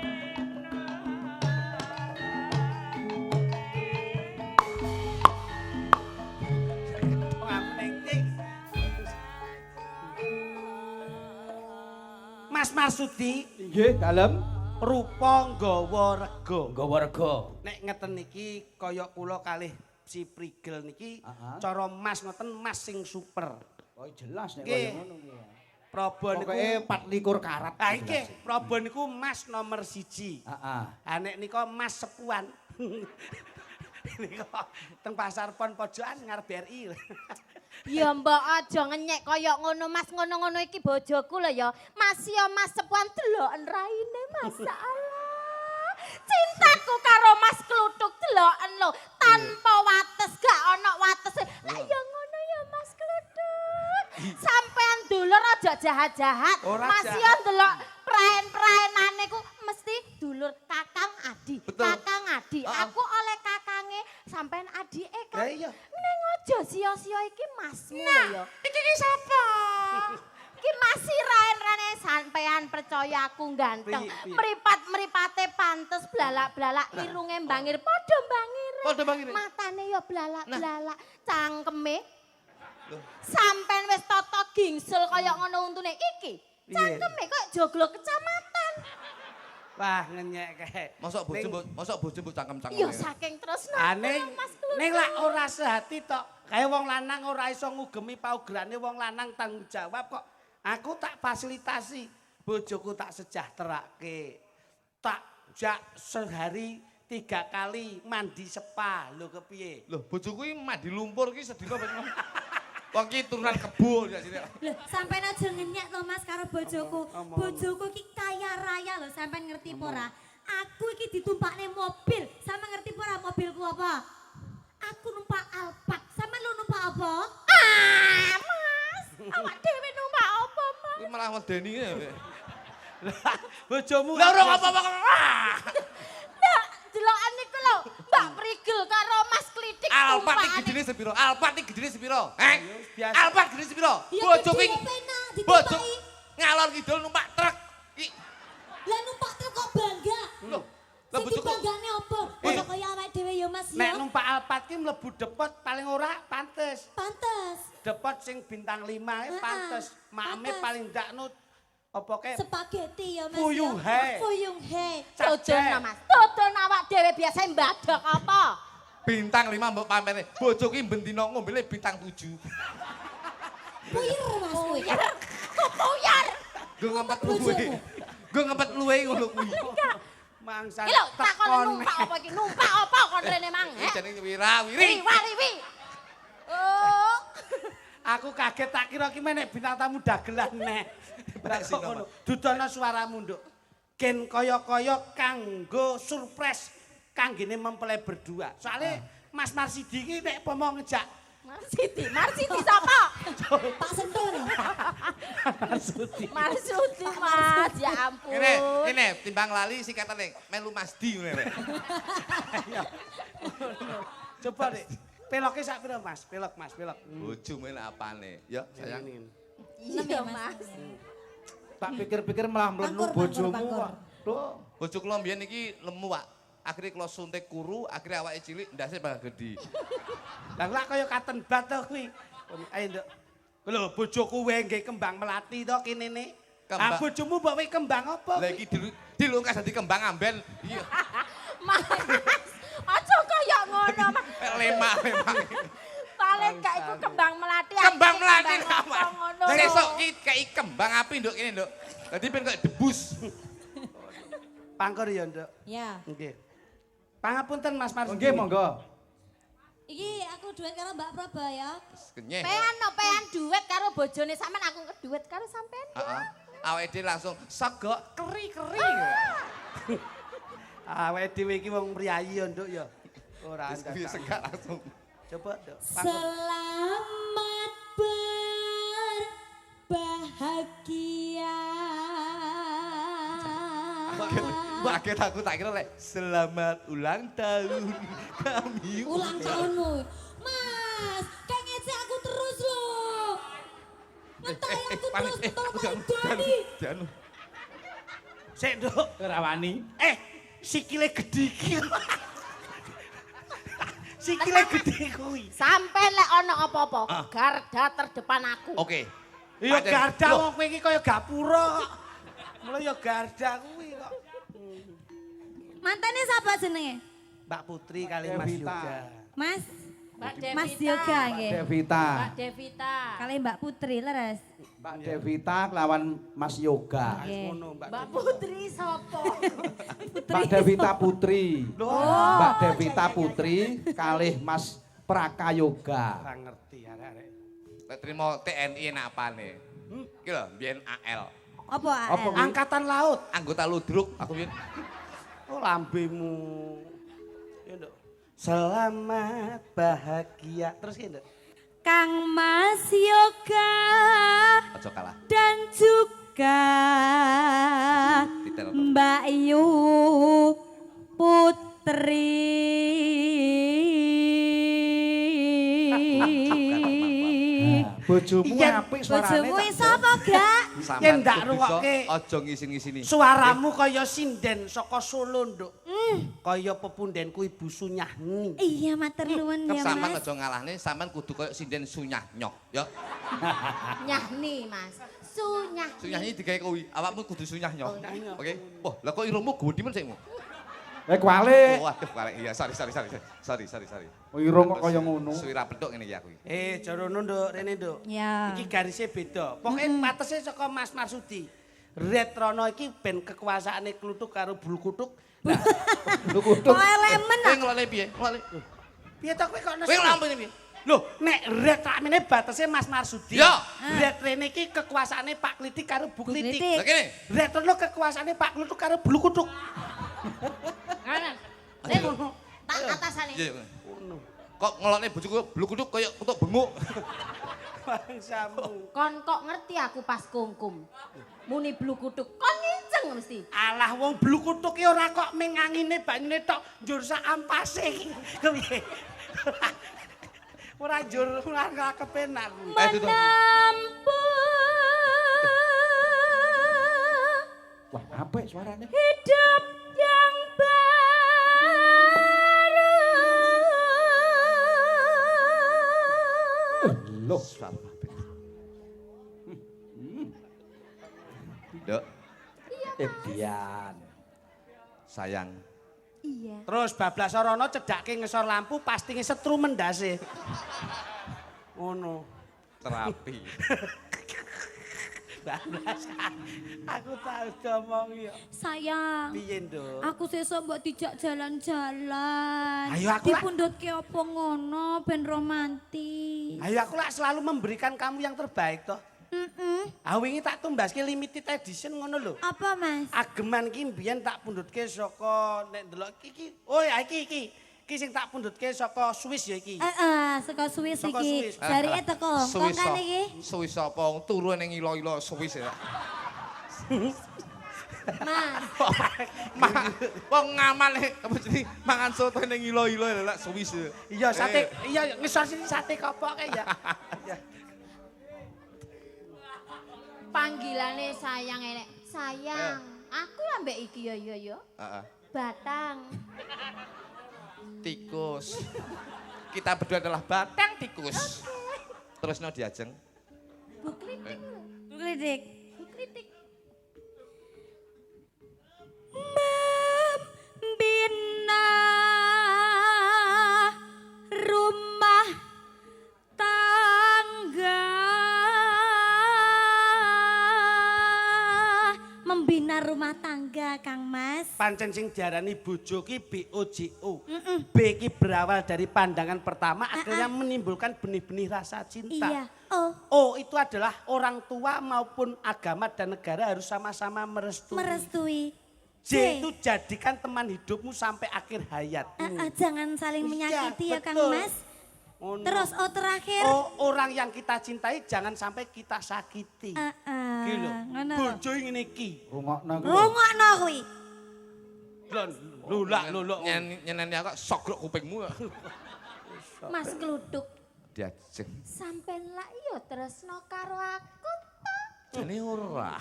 Mas Marsudi Nggih, dalem. rupa nggawa rega. Nggawa rega. Nek ngeten iki kaya kula kalih si Prigel niki Aha. cara Mas ngoten Mas sing super. Oh jelas nek Nggih. kaya ngono kuwi. Probo niku Pokoke 24 karat. ha iki Probo niku Mas nomor 1. Heeh. Ha nek nika Mas sepuan. Nika teng pasar Pon Pojokan ngarep BRI. Ya mbak aja ngenyek kaya ngono Mas, ngono-ngono iki bojoku lho ya. Mas ya Mas sepuan deloken raine masyaallah. Cintaku karo Mas Kluthuk deloken lho, tanpa wates gak ana watese. Lah ya ngono ya Mas Kluthuk. Sampean dulur aja jahat-jahat. Ora Mas jahat. ya ndelok praen-praenane ku mesti dulur Kakang Adi. Betul. Kakang Adi. Aku oleh kakange sampean adike kan. Lah iya. Ning aja sia-sia iki masmu Nah, ya. iki sapa? Iki masih raen-rene sampean percaya aku ganteng. Piye? Mripat-mripate pantes blalak-blalak irunge mbangir padha mbangir. Padha mbangire. Matane ya blalak-blalak, cangkeme. Sampean wis tata gingsul kaya ngono untune iki. Piye? Cangkeme kok joglo kecamatan. Wah, ngenyek kae. Mosok bojo mbok cangkem-cangkem. Ya saking tresno. Ning lak ora sehati tok. Kae wong lanang ora iso ngugemi paugerane wong lanang tanggung jawab kok. Aku tak fasilitasi. Bojoku tak sejahterake. Tak jak sehari 3 kali mandi spa. Lho kepiye? Loh, bojoku iki mandi lumpur iki sedina ben. Wong iki turunan kebo ya sini. Loh, sampean aja ngenyek to Mas karo bojoku. Bojoku iki kaya raya lho, sampean ngerti apa ora? Aku iki ditumpakne mobil. Sampean ngerti apa ora mobilku apa? Aku numpak Alphard. Sampean lu numpak apa? Ah, Mas. Awak dhewe numpak apa, Mas? Iki malah medeni ya. Bojomu Lah ora apa-apa. Ndak, delokan niku lho, Mbak Prigel karo Mas Klitik Alphard iki tumpakane. gedine sepiro? Alphard iki gedine sepiro? Heh? biasa. Alphard gedine sepiro? Ya Bojoku gede iki penak bojo ditumpaki. ngalor kidul numpak truk. Lah numpak truk kok bangga. Loh, lah Sing bojoku dibanggane apa? Ono kaya awake dhewe ya Mas Nek ya. numpak Alphard ki mlebu depot paling ora pantes. Pantes. Depot sing bintang 5 pantes. Makame pantes. paling ndak nut apa ke Spaghetti ya Mas. Puyuh ya. he. Puyuh he. Dodon Mas. Dodon awak dhewe biasa mbadok apa? bintang 5 mbok pamene. Bojoku iki bendina ngombene bintang 7. Puyuh Mas kuwi. Kupuyar. Gue ngempet luwe. Gue ngempet luwe ngono kuwi. mangsa. Iki lho, takon numpak apa iki? Numpak apa kon rene mang? Iki jenenge wirawiri. Riwi. Oh. Aku kaget tak kira ki menek bintang tamu dagelan nek. Bak sing Ngono. Dudono suaramu nduk. Gen kaya-kaya kanggo surprise kanggene mempelai berdua. Soale Mas Marsidi ki nek pomo ngejak Marsiti sapa? Pak Sentul. Marsudi. Marsudi Mas, ya ampun. Ini timbang lali sikatane melu Masdi ngene. Coba Dik. Peloke sak pira Mas? Pelok Mas, pelok. Bojo men apane? Ya, sayang. Iya Mas. Tak pikir-pikir malah mlenu Bangkur, bojomu bangkur. kok. Loh, Bojo kula mbiyen iki lemu Pak. Akhire kula suntik kuru, akhire awake cilik ndase bakal gedhi. Lah lak kaya katen bat to kuwi. Ayo nduk. Lho bojoku wae nggih kembang melati to kene ne. Ah Kembang. bojomu mbok wae kembang apa? Lah iki dilungkas dadi kembang amben. Iya. Mas, aja kaya ngono Mas. Lemak. Paling gak iku kembang melati. Kembang melati Kembang apa? apa ngono. Sesuk ki kei kembang api nduk kene nduk. Dadi ben kaya debus. Pangkur ya nduk. Ya. Nggih. Pangapunten Mas Marsudi. nggih monggo. Iki aku duet karo Mbak Proba ya. Kenyeh. Pean duet karo bojone sampean, aku duet karo sampean. Heeh. Awake dhewe langsung segok keri-keri. Awake dhewe iki wong priyayi ya nduk ya. Ora Wis andak. segak langsung. Coba nduk. Pangkur. Selamat berbahagia. Kaget aku tak kira lek selamat ulang tahun kami. Ulang tahunmu. Mas, kayak ngecek aku terus loh. Ngetai aku terus, Dani. Janu. Sik nduk. Ora wani. Sikile gedhe iki. Sikile gedhe kuwi. Sampai lek ono apa-apa, garda terdepan aku. Oke. Ya Pancen. garda Loh, wong kowe iki kaya gapura. Mulai ya garda kuwi kok. Mantannya siapa jenenge? Mbak Putri kali Mas Devita. Yoga. Mas, Mbak Devita. Mas Yoga nggih. Devita. Mbak Devita. Kali Mbak Putri leres. Mbak Devita kelawan Mas Yoga. Oke. Ngono Mbak. Mbak Putri sapa? Mbak Devita Putri. Loh, Mbak Devita Putri kalih Mas Praka Yoga. ora ngerti arek-arek. lek trimo TNI enak apane? Iki lho, biyen AL. Apa? Apa AL? Angkatan Laut. Anggota ludruk aku biyen. Oh lambemu. Ya nduk. Selamat bahagia. Terus ya nduk. Kang Mas Yoga Aja kalah. dan juga Titel. Mbak Yu Putri. Bojomu Iya, apik suarane. Bojomu tak, iso apa gak? Yen ndak kudu rungokke. iso, aja ngisin-ngisini. Suaramu kaya sinden saka Solo, Nduk. Kaya pepundenku Ibu Sunyahni. Iya matur nuwun ya Sampeyan Mas. aja ngalahne, sampeyan kudu koyo sinden sunyah nyoh, ya. Nyahni, Mas. Sunyah. Sunyah ini digawe kuwi, awakmu kudu sunyah nyoh. Nyoh. Oke. Wah, lah kok irungmu gede men sikmu? Kuali. Oh, waduh, balik. Iya, sorry. Irung kok kaya ngono. Suwira pedhok ngene iki aku. Jarono, Nduk, rene, Nduk. Ya. Iki garisnya beda. Pokoknya patesnya saka Mas Marsudi. Retrono iki ben kekuasaane kluthuk karo bulu kutuk. Kutuk. Kok elemen Kowe ah. ngelole piye? Ngelole. Piye to kowe kok Kowe ngelampune piye? Loh, nek red ramene batese Mas Marsudi. Ya. Red rene iki kekuasaane Pak Klitik karo Bu Klitik. Klitik. Lah kene. Retrono kekuasaane Pak Kluthuk karo bulu kutuk. Kanan. Ayo. Tak atasane. Iya. Kok ngelone bojoku blu kuduk kaya kutuk benguk. Bangsamu. Kon kok ngerti aku pas kungkum. Muni blu kutuk. Kon nginceng mesti. Alah wong bulu kutuk ki ora kok ming angine banyune tok njur sak ampase iki. Kepiye? Ora njur ora kepenak. Itu tuh. Wah, apik suarane. Hidup yang baru. Loh, Dok, Edian. sayang. Iya. Terus bablas rono cedake ngesor lampu pasti ngesetru mendase. Ngono. Terapi. Bablas. Aku tahu ngomong ya. Sayang. Piye, Nduk? Aku sesuk mbok dijak jalan-jalan. Ayo, aku lah. Dipundhutke apa ngono ben romantis. Ayo aku lah selalu memberikan kamu yang terbaik toh. Ah wingi tak tumbaske limited edition ngono lho. Apa Mas? Ageman ki mbiyen tak pundhutke saka nek ndelok iki. Oh ya iki. Iki sing tak pundhutke saka Swiss ya iki. Saka Swiss Saka iki. Swiss. Jarike teko Hongkong kan iki. Swiss apa? Turu ning ilo-ilo Swiss ya. Mas, Wong ngamal apa jenenge mangan soto ning ilo-ilo lek Swiss. Iya sate, iya ngisor sini sate kopoke ya. Ya. panggilane sayang enek. Sayang, aku ambek iki yo. Heeh. Batang. Tikus. Kita berdua adalah batang tikus. Terus no diajeng. Bu Klitik. Bu Klitik. Bu Klitik. Membina rumah tangga. Membina rumah tangga, Kang Mas. Pancen sing diarani bojo ki BOJO. B ki berawal dari pandangan pertama akhirnya menimbulkan benih-benih rasa cinta. Iya. Oh, O itu adalah orang tua maupun agama dan negara harus sama-sama merestui. merestui. J itu jadikan teman hidupmu sampai akhir hayat. Jangan saling Iya, menyakiti ya, Kang betul. Mas. Oh, no. Terus O terakhir. Oh, orang yang kita cintai jangan sampai kita sakiti. Iki lho. Ngono. Bojo ngene iki. Rungokno kuwi. Rungokno kuwi. Lulak. Nyeneni aku sogrok kupingmu. Mas Kluthuk, Diajeng. sampean lak yo tresno karo aku to. Jane ora.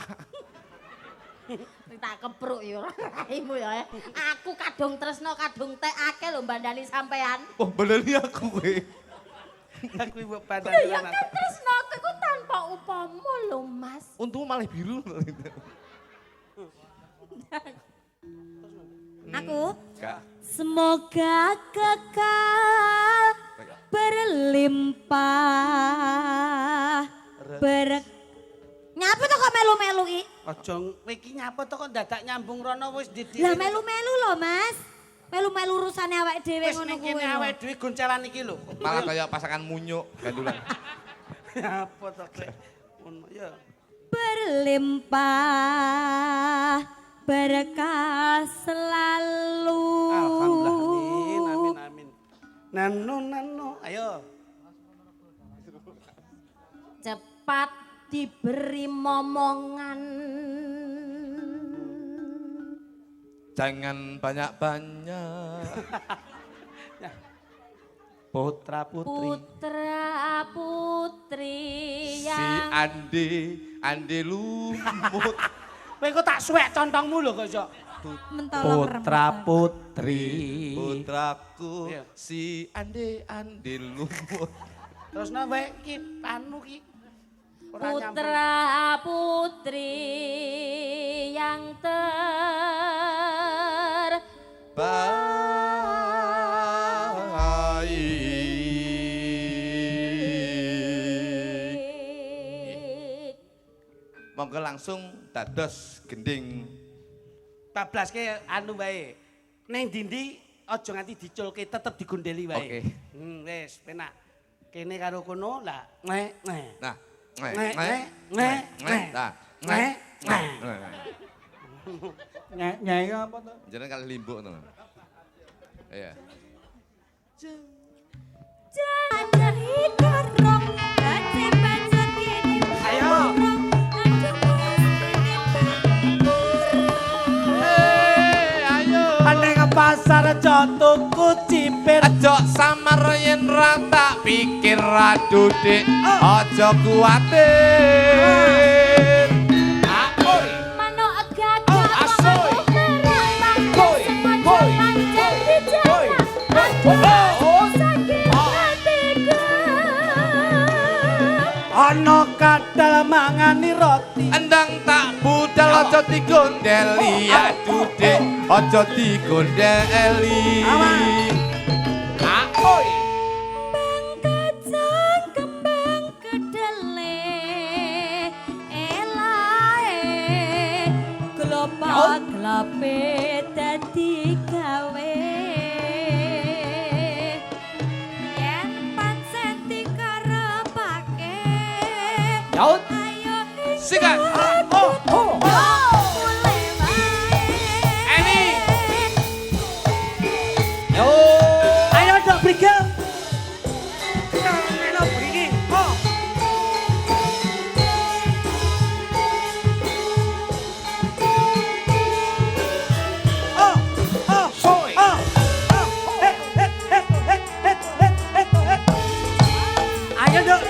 Tak kepruk yo raimu ya. Aku kadung tresno kadung tekake lho mbandani sampean. Oh, benernya aku kowe. Aku ibu badan Lho ya anak. kan tresno aku tanpa upama lho Mas. Untung malah biru. Aku Enggak. semoga kekal berlimpah Nyapa to kok melu-melu ki? Aja iki nyapa to kok dadak nyambung rono wis didik. Lah melu-melu lho Mas. Melu-melu urusane awake dhewe Wis ngono ning kuwi. kene awake dhewe goncalan iki lho. Malah kayak pasangan munyuk gandulan. Apa to kek? Ngono ya. Berlimpah berkah selalu. Alhamdulillah amin. Nano ayo. Cepat diberi momongan. Jangan banyak-banyak. Putra putri. Putra putri Si yang Ande lumut. Kowe kok tak suwek contongmu lho kok iso. Mentolong Putra putri. Putraku Iya. si Ande lumut. Terus kowe iki anu ki. Ora nyambung. putra putri yang baik. Monggo langsung dados gending. Bablaske anu wae. Ning ndi aja nganti diculke tetep digondeli wae. Oke. Wis penak. Kene karo kono lah. Nek. Nah, Nyai apa to? Jenengan kali limbuk to. Iya. Jangan dorong, bacet-bacet gini. Ayo. Ayo. Ane ke pasar aja tuku cipir. Aja samar yen ra tak pikir adudik. Aja kuwatir. Aoi. manuk gagak asoy. Boy, boy, boy. Sakit hatiku. Ana kadal mangani roti. Endang tak budal aja digondeli adudik. Aja digondeli. Aoi. Kacang kembang kedele elae kelopak lape dadi gawe yen pancen dikarepake Yaut. ayo Sikat. mulai wae Eni. Yo. Ayo dok brigel. Ayo brigi. Soy. Ayo dok.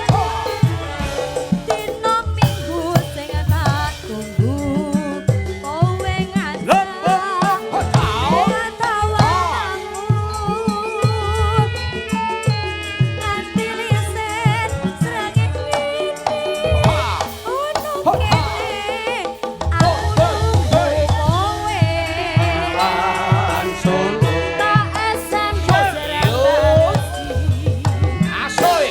dino minggu sing tak tunggu kowe ngajak Asoy.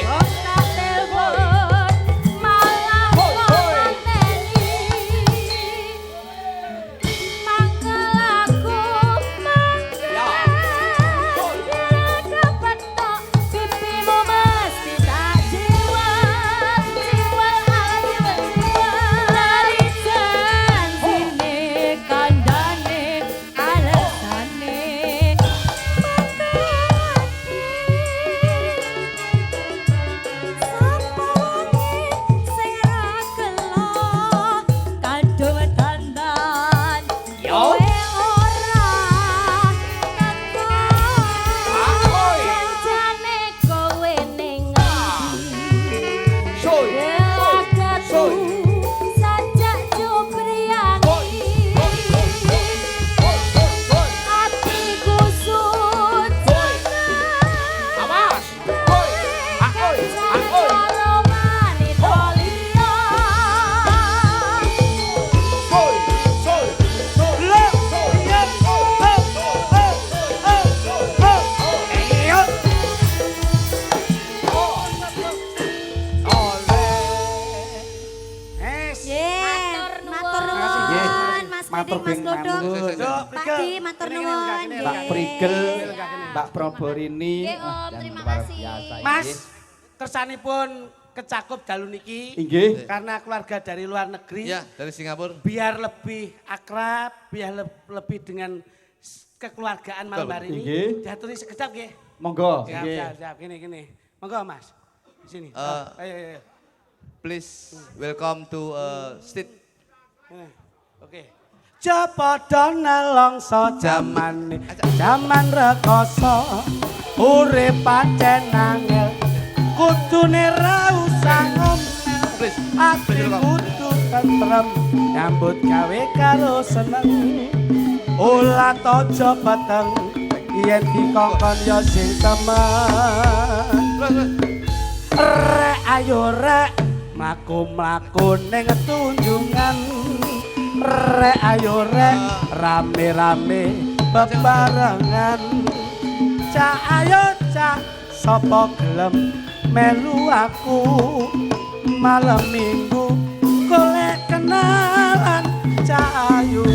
Matur Mas bing Dodong. manut. Pak Di, matur nuwun. Mbak nggih. Prigel, Mbak Proborini. Nggih, Om, dan terima luar kasih. biasa, Mas, inggih. kersanipun kecakup dalu niki Inggih. karena keluarga dari luar negeri. Ya, dari Singapura. Biar lebih akrab, biar lebih dengan kekeluargaan malam Betul. hari ini. Inggih. Diaturi sekedap nggih. Monggo. Siap, Inggih. siap, siap. Gini. Monggo Mas. Sini. Ayo. Please welcome to state. Oke. Japada nelongso jamane, jaman rekoso, urip pancen angel, kudune ra usah wis. Ati kudu tentrem nyambut gawe karo seneng. Ulah tojo peteng yen dikongkon ya sing temen. Rek ayo rek mlaku-mlaku ning tunjungan. Rek ayo rek rame-rame bebarengan. Cak ayo cak sapa gelem melu aku malam minggu golek kenalan Cak Ayu.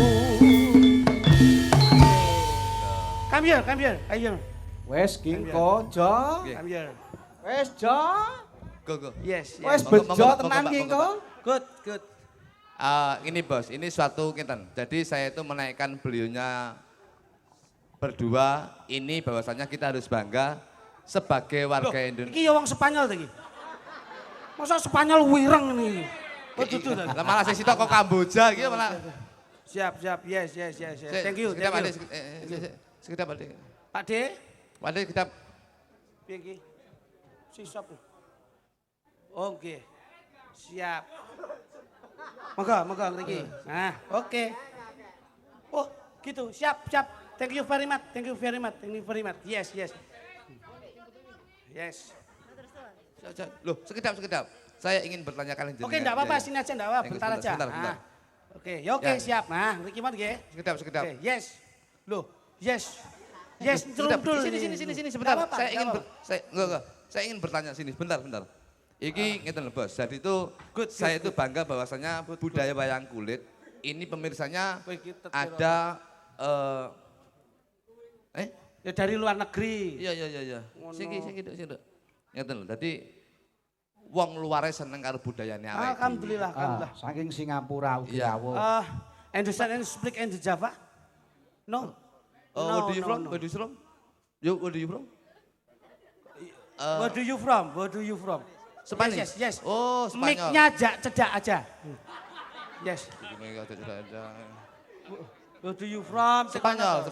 Come here, ayo. Wes Kingko, Jo. Come here. Wes Jo. Go. Yes, Wes Monggo, bejo monggo, tenan Pak, Kingko. Good. Ini bos, ini suatu kinten. Jadi saya itu menaikkan beliaunya berdua. Ini bahwasanya kita harus bangga sebagai warga Indonesia. Iki ya wong Spanyol ta iki. Masa Spanyol wireng ini. Oh dudu ta. Lah malah sisi kok Kamboja iki malah. Siap. Yes. Thank you. Sekedap Pak De. Pak De, Pak De kita piye iki? Sisop. Oke. Siap. Moga ngriki. Nah, oke. Oh, gitu. Siap. Thank you very much. Yes. Loh, sekedap. Saya ingin bertanya kalian. Oke, enggak apa-apa, sini aja enggak apa-apa, bentar aja. Sebentar. Oke, ya oke, Ya. siap. Nah, ngriki mon nggih. Sekedap. Oke, yes. Loh, yes. Sebentar, Trundul. sini sebentar. Nggak apa-apa, Saya ingin nggak enggak. Saya ingin bertanya sini sebentar. Iki ngeten lho, Bos. Jadi itu Good, saya itu bangga bahwasanya budaya wayang kulit ini pemirsanya Wih, kita ada Ya dari luar negeri. Iya. Ngono. Sing. Ngeten lho. Dadi wong luare seneng karo budayane awake. Alhamdulillah. Saking Singapura ugi Iya. rawuh. Understand and speak in the Java? No. Where do you from? no. Where do you from? Where do you from? Where do you from? Spanish. Yes. Oh, Spanyol. Mic-nya cedak aja. Yes. Where do you from? Spanyol,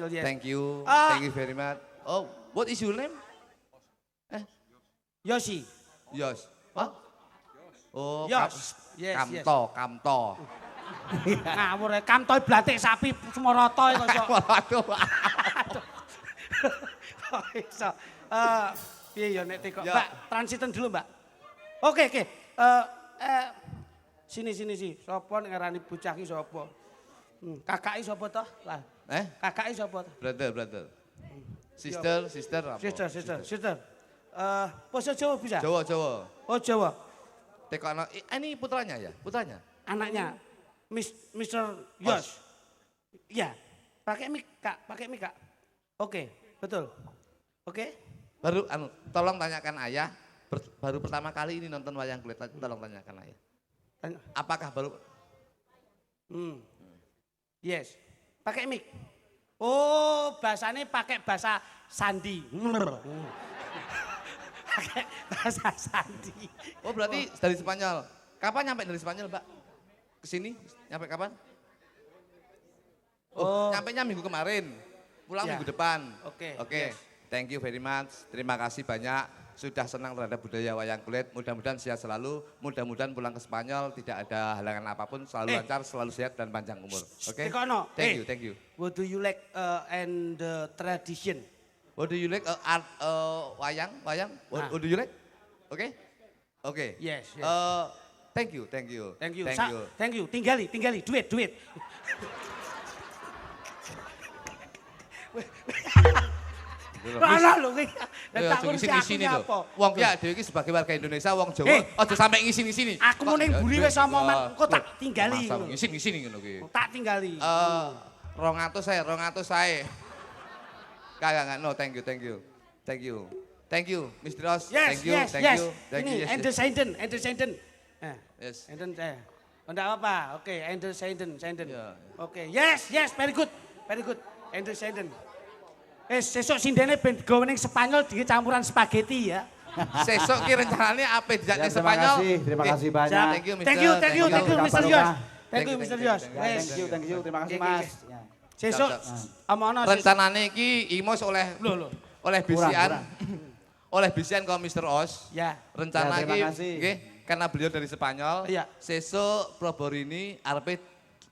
yes. Thank you very much. Oh, what is your name? Yoshi. Yos. What? Oh, Yos. Yes. Kamto. Ngawur ya, kamtoy blatik sapi semua roto kok. Waduh. Kok iso. Piye ya nek teko. Ya. Mbak, transiten dulu, Mbak. Oke. Sini. Sopo nek ngarani bocah ki sapa? Kakake sapa toh? Lah, kakake sapa toh? Brother. Sister apa? Sister. Bahasa Jawa bisa? Jawa. Oh, Jawa. Teko anak ini putranya ya? Putranya? Anaknya Mr. Yos. Iya. Pakai mic, Kak. Oke, betul. Oke. Baru tolong tanyakan ayah, baru pertama kali ini nonton wayang kulit, tolong tanyakan ayah. Apakah baru? Yes. Pakai mic. Oh, bahasanya pakai bahasa sandi. Pakai bahasa sandi. Oh berarti dari Spanyol. Kapan nyampe dari Spanyol, Mbak? Kesini? Nyampe kapan? Nyampe nya minggu kemarin. Pulang minggu depan. Oke. Yes. Thank you very much. Terima kasih banyak. Sudah senang terhadap budaya wayang kulit. Mudah-mudahan sehat selalu. Mudah-mudahan pulang ke Spanyol tidak ada halangan apapun. Selalu lancar, selalu sehat dan panjang umur. Oke? Tekono. Thank you. What do you like and the tradition? What do you like? Art wayang? What do you like? Oke. Yes. Thank you. Thank you. Tinggali. Duit. Mana lho iki? Aja ngisi-ngisi lho. Wong ki dhewe iki sebagai warga Indonesia, wong Jawa aja sampe ngisi-ngisi. Aku mau ning mburi wis omongan, kok tak tinggali. Masa ngisi-ngisi ngono ki. Tak tinggali. 200 saya. Kagak, no, thank you, Mr. Ross. Yes. Ini Anderson. Yes. Enden saya. Enggak apa-apa. Oke, Anderson. Ya. Oke. Yes, very good. Anderson. Sesuk sindene ben gawe ning Spanyol di campuran spaghetti ya. Sesuk ki rencanane ape dijakne Terima Spanyol. Terima kasih banyak. Thank you, Mr. Thank you, Mr. Yos. Thank you, Mr. Yos. Thank you. Terima kasih, Mas. Ya. Sesuk amono Rencanane iki Imos oleh oleh bisian. Kurang. Oleh bisian karo Mr. Os. Ya. Rencana Ya, terima iki kasih. nggih karena beliau dari Spanyol. Iya. Sesuk Proborini arepe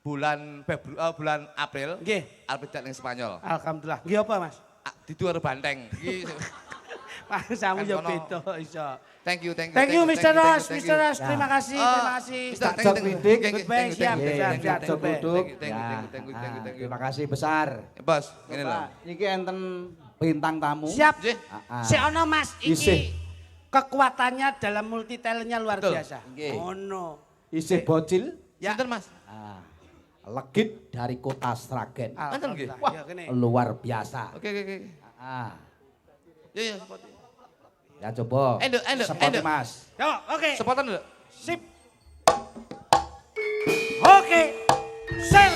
bulan bulan April. Nggih. Arepe dak ning Spanyol. Alhamdulillah. Nggih apa, Mas? Didu arep banteng. Iki Mas samu ya Kan kono. beda iso. thank you. Thank you Mr. Ross, Mr. Ross. Ya. Terima kasih, terima kasih. Mister, Cak Widik. Goodbye, siap, siap, siap. Cok Duduk. Thank you, Ya. thank you. Terima kasih besar. Bos, ngene lho. Pak, Niki enten bintang tamu. Siap. Nggih. Si ono Mas Isih. iki kekuatannya dalam multi talentnya luar Betul. biasa. Nggih. Ono. Isih bocil. Ya. Sinten Mas? Ah, legit dari kota Sragen. Manten nggih? Wah, ya kene. Luar biasa. Oke. Ah, Ya, sepoti. ya coba. Enduk. Seperti Mas. Yo, oke. Sepotan lho. Sip. Oke. Sir.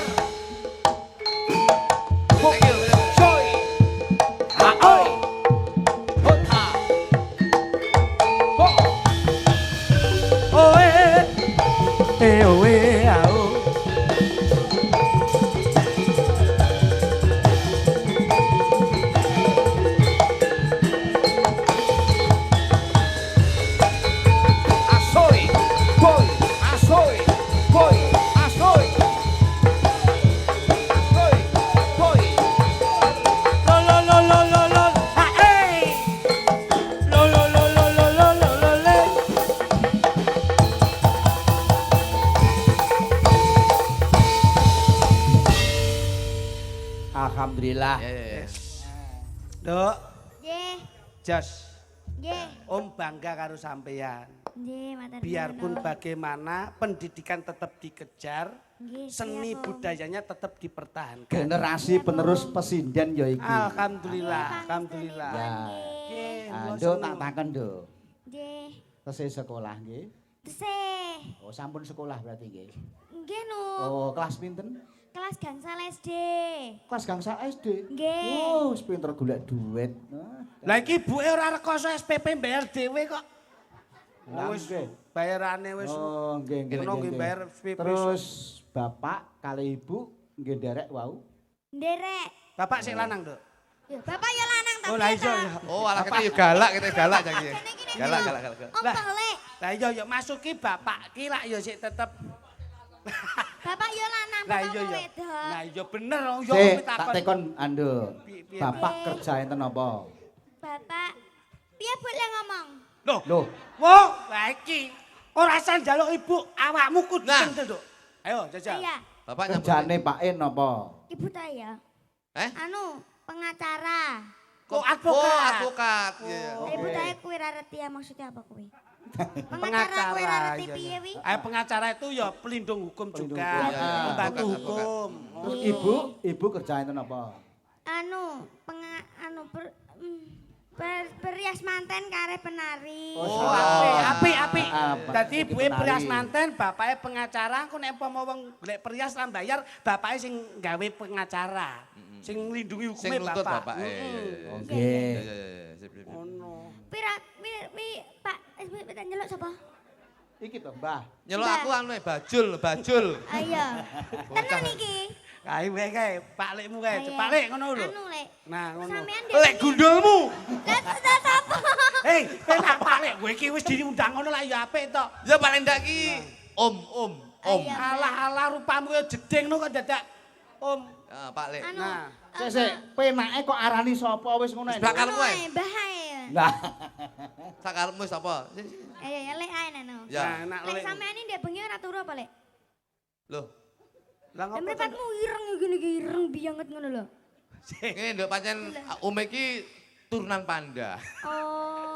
Thank you. Soy. Aoi. Kota. Oe. Oe, ao. Asoy. Boy. Asoy. Boy. Asoy. Asoy. Boy. Lo. Ha, hey. Lo. Le. Alhamdulillah. Ya. Dok, Nggih, Jos. nggih. Om bangga karo sampeyan. Nggih, matur Biarpun nuwun. bagaimana pendidikan tetap dikejar, Nggih, seni siap, Om. budayanya tetap dipertahankan. Generasi penerus pesinden ya iki. Alhamdulillah, Nggih, alhamdulillah. Ya. Nggih, Ah, kula Nduk seneng. tak takon, Nduk. Nggih. Tesih sekolah nggih. Tesih. Oh, sampun sekolah berarti nggih. Nggih, Nu. Oh, kelas pinten? Kelas gangsal SD. Kelas gangsal SD. Nggih. Oh, wis pinter golek duit. Ah, Lah iki buke ora rekoso SPP bayar dhewe kok. Lah, Wis nggih. bayarane wis. Oh, nggih nggih. Ngono nggih, nggih nggih. bayar SPP. Terus bapak kali ibu nggih nderek wau. Nderek. Bapak sik lanang, Dok. Ya, bapak ya lanang tapi Oh, lah ya, iya Kak. ya. Oh, alah kita yo galak ya iki. Jane iki nek Galak. Om Lah. Pelek. Lah iya ya masuki bapak ki lak ya sik tetep. Bapak ya lanang, Lah bapak iya mau ya. wedok. Lah iya bener oh yo Sik, takon. tak tekon Ando. Piye, Bapak Piye? kerja enten apa? Bapak, piye boleh ngomong? Loh, Loh, wong lah iki ora san njaluk ibu, awakmu kudu Nah. tentu, Dok. Ayo, jajal. Iya, Bapak nyambut. kerjane Pak En apa? ibu saya. Eh? Anu, pengacara. Kok Oh, advokat? advokat. Iya. Oh. Ibu Oke. saya kuwi ra ngerti ya maksudnya apa kuwi. Pengacara Pengacara. kuwi ra ngerti iya, piye iya. wi? Pengacara itu ya pelindung hukum Pelindung juga, hukum, ya. membantu Advokat, hukum. Terus Iya. ibu kerja enten apa? Anu, berias manten kare penari. Oh, salah. api. Apa? Dadi Iki ibuke penari. perias manten, bapake pengacara, engko nek umpama wong golek perias lan bayar, bapake sing gawe pengacara. Sing nglindungi Sing hukume nuntut bapak. bapak. Oke. Iya. Sip. Ngono. Pira Pak, tak nyeluk sapa? Iki to, Mbah. Nyelok aku anu bajul. Ayo. Tenan iki. Kae wae kae, Pak Lekmu kae, Pak Lek ngono lho. Anu Lek. Nah, ngono. Sampean Lek gundulmu. Lah terus sapa? Hei, penak Pak Lek, kowe iki wis diundang ngono lah ya apik to. Ya paling ndak ki Om. Ayo. Alah rupamu ya jeding no kok dadak Om. Ah, Pak Lek. Anu. Nah. Sik, penake kok arani sapa wis ngono ae. Belakang. Anu Karepmu ae. ae, Mbah ae. Lah, Sakarepmu sapa? Ayo ya Lek ae nano. Ya. Nah, Lek Lek. sampean ini ndek bengi ora turu apa Lek? Loh, Lah Lah ngopo to? mripatmu ireng ngene iki ireng banget ngono lho. ngene nduk pancen Om iki turunan panda. Oh.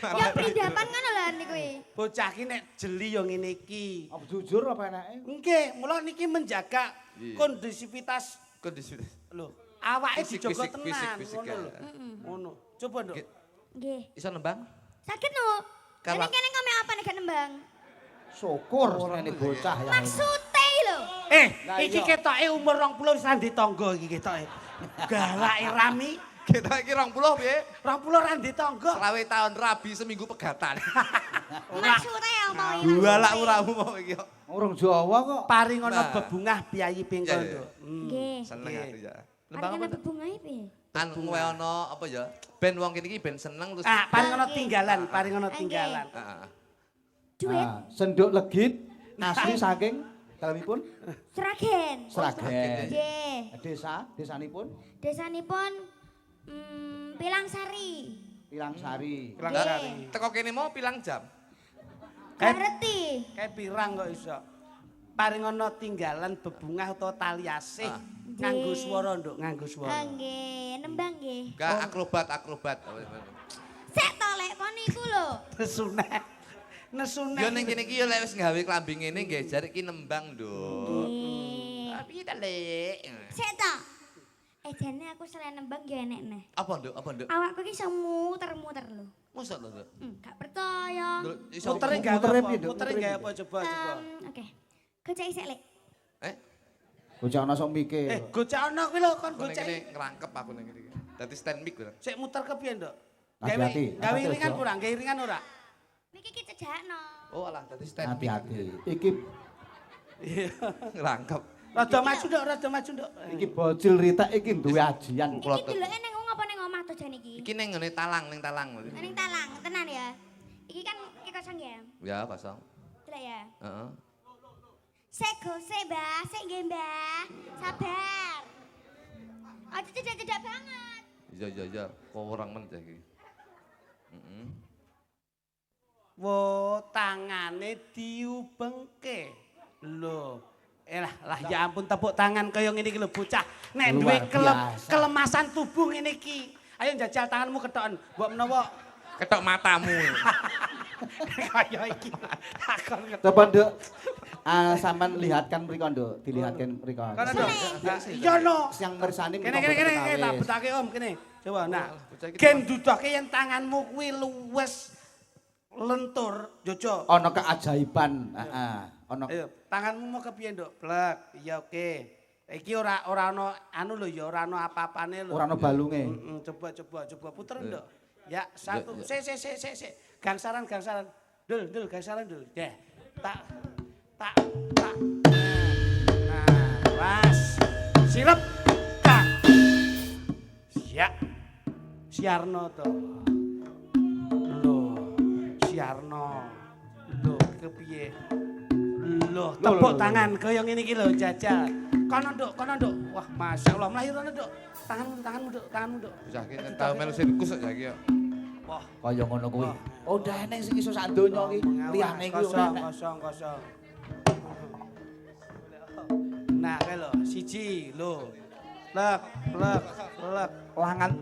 Ya prindapan ngono lho niku kuwi. Bocah ki nek jeli yo ngene iki. apa jujur apa enake? Nggih, mula niki menjaga Iya. kondisivitas Kondisi. lho. Awake Fisik, dijogo fisik, tenan fisik, ngono ya. lho. Ngono. Coba, Nduk. Nggih. Nggih. Iso nembang? Sakit no. Kalau- Kene kene apa nek gak nembang? Syukur senene bocah ya. Maksude lho. Lah iki ketoke umur 20 wis randi tangga iki ketoke. Galake rami, Kita iki 20 piye? 20 randi tangga. Selawe tahun rabi seminggu pegatan. Maksude apa iki? Galak uramu mau iki kok. Orang Jawa kok. Paring ana Nah. bebungah piyayi pingkol, Iya, iya. Nduk. Nggih. Seneng Nggih. aku ya. Nembang Paling apa? ana bebungahe piye? Anu kowe ono apa ya? Ben wong kene iki ben seneng terus. Ah, paring ana Oke. tinggalan, paring ana Oke. tinggalan. Ah, ah. Duit. Senduk legit asli saking dalemipun Sragen. Sragen. Nggih. Desanipun Desanipun Pilangsari. Pilangsari. Pilangsari. Teko kene mau pilang jam. Gak ngerti. Kayak pirang kok iso. Paring ana tinggalan bebungah utawa tali asih. Nganggo swara, Nduk, nganggo swara. Nggih, nembang nggih. Gak akrobat. Sik to lek kon iku lho. Nesunek. Nesunek. Yo ning kene iki yo lek wis gawe klambi ngene nggih jare iki nembang, Nduk. Nggih. Tapi ta, Lek? Sik to. Jane aku selain nembang yo enek neh. Apa, Nduk? Awakku iki iso muter-muter lho. Mosok to, Nduk? Gak percaya. Nduk, iso Mutere gawe Mutere apa? piye, Nduk? Mutere gawe apa coba. Oke. Gocek sik lek. Bocah ana sok mikir. Gocekno kuwi lho kon Kene gocek. ngerangkep aku ning kene iki. Dadi stand mic lho. Sik muter ke piye, Nduk? Hati-hati. Gawe iringan kurang, gawe iringan ora? Niki ki cejakno. Oh alah dadi stand mic. Hati-hati. Iki Ngerangkep. Rada maju, Nduk, rada maju, Nduk. iki bocil ritek iki duwe ajian. Iki deloke ning ngapa ning omah to jan iki? Iki ning ngene talang. Ning talang, tenan ya. Iki kan iki kosong ya. Ya, kosong. Delok ya. Heeh. Sik gose, Mbah. Sik nggih, Mbah. Sabar. Aja cedak-cedak banget. Iya. Kok orang men iki. Heeh. Wo tangane diubengke. Lho. Lah ya ampun tepuk tangan kaya ngene iki lho bocah. Nek duwe Luar biasa. kelemasan tubuh ngene iki. Ayo njajal tanganmu ketoken. Mbok menawa Ketok matamu. kaya iki. Takon ketok. Coba Nduk, sampean lihatkan mriko Nduk, dilihatkan mriko. Kono Nduk. Iya no. Yang ngersani Kene tak betake Om kene. Coba nah. bocah iki Gen dudoke yen tanganmu kuwi luwes lentur, Jojo. Ana keajaiban, heeh. Ana Ayo, tanganmu mau kepiye, Nduk? Blek. Iya oke. Iki ora ana anu lho ya, ora ana apa-apane lho. ora ana balunge. Coba puter, Nduk. Ya, satu. Sik. Gangsaran. Dul, gangsaran dul. Deh. Tak. Nah, was. Silep. Tak. Ya. Siarno to. Loh, Siarno. Loh, kepiye? Loh, tepuk tangan kaya ngene iki lho, jajal. Kono, Nduk. Wah, masyaallah, mlayu Nduk. Tanganmu, Nduk. Bocah iki tau melu sirkus kok saiki yo. Wah, Kaya ngono kuwi. Oh, udah eneng sing iso sak donya iki. Liyane iki ora enek. kosong. Nah, kae lho, siji lho. Plek.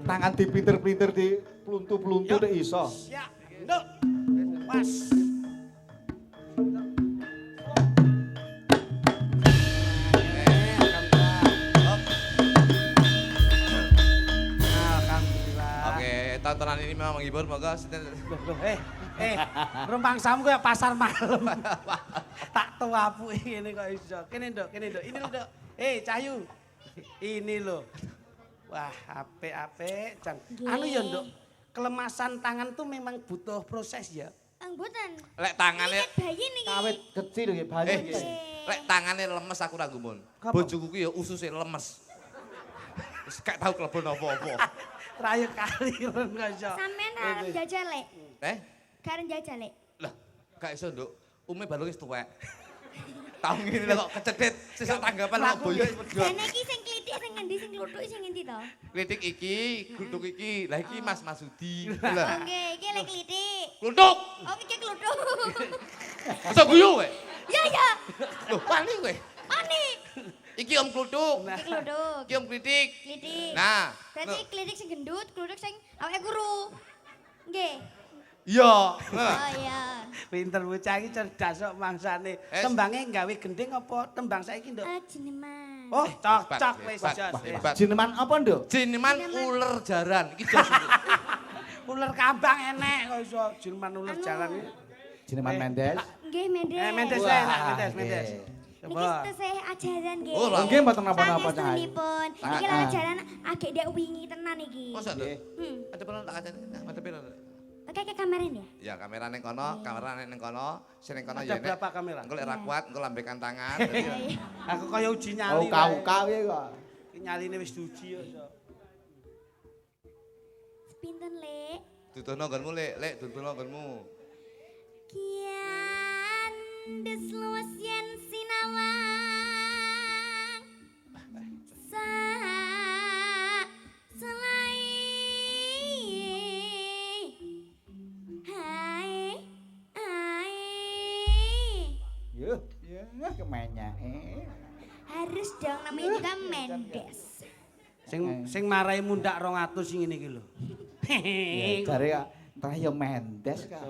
Tangan dipinter-pinter di pluntu-pluntu nek iso. Siap, Nduk. Was. Alhamdulillah. Oke, tontonan ini memang menghibur, moga Loh, rumpang samu kayak pasar malam. Tak tuapu ini kok iso. Kene Nduk. Ini lho, Nduk. Cahyu. Ini lho. Wah, apik, Jan. Anu ya, Nduk. Kelemasan tangan tuh memang butuh proses ya. Mboten. lek tangane Ini bayi niki. Kawit kecil nggih bayi. lek tangane lemes aku ra gumun. Bojoku ki ya ususe lemes. Wis gak tau klebon apa-apa. Rayu kali ren kok iso. Sampeyan arep jajal lek. Karen jajal lek. Lah, gak iso, Nduk. Ume balung wis tuwek. Tahu ngene kok kecedhit sesuk tanggapan kok boyo wis medhot. Jane iki sing klitik sing ngendi sing kluthuk sing ngendi to? Kritik iki, gluthuk iki. Lah iki Mas Masudi. Lah, Nggih, iki lek klitik. gluthuk. Oh, iki kluthuk. Iso guyu kowe. Ya. Loh, wani kowe. Ani. Iki Om Kluthuk. Iki kluthuk. Iki Om Kritik. Klitik. Nah, Berarti klitik sing gendut, kluthuk sing awake guru. Nggih. iya. Oh iya. Pinter bocah iki cerdas kok mangsane. Tembange gawe gending apa tembang saiki, Nduk? Jeneman. Oh, cocok Hebat, wis hebat, jos. hebat. Jineman apa, Nduk? Jineman uler jaran. Iki jos. Ular kambang enek kok iso Jerman ular jalan iki. Jineman Mendes. Nggih, Mendes. Mendes Wah, enak, Mendes. nggih. Niki Coba. tesih ajaran nggih. Oh, Nggih mboten napa-napa cah. Pangestunipun. Iki lho ajaran agek ndek wingi tenan iki. Masa, Nduk? Hmm. Ada perlu tak kacane. Ada piro? Oke ke kamera ya. Ya kamera ning kono, kamera ning kono, sing ning kono Ada ya nek. berapa kamera? Engko lek ra kuat, engko lambekan tangan. Aku kaya uji Oh, nyali. kau ya kok. Iki nyaline wis diuji ya iso. Pinten, Lek? Dudono nggonmu, Lek, dudono nggonmu. Kiai. Ndes luwes yen sinawang sa selai hai hai Yuh, ya kemanya harus dong namanya juga Mendes. Sing marai mundak 200 sing ngene iki lho. Ya jare entah ya Mendes kak.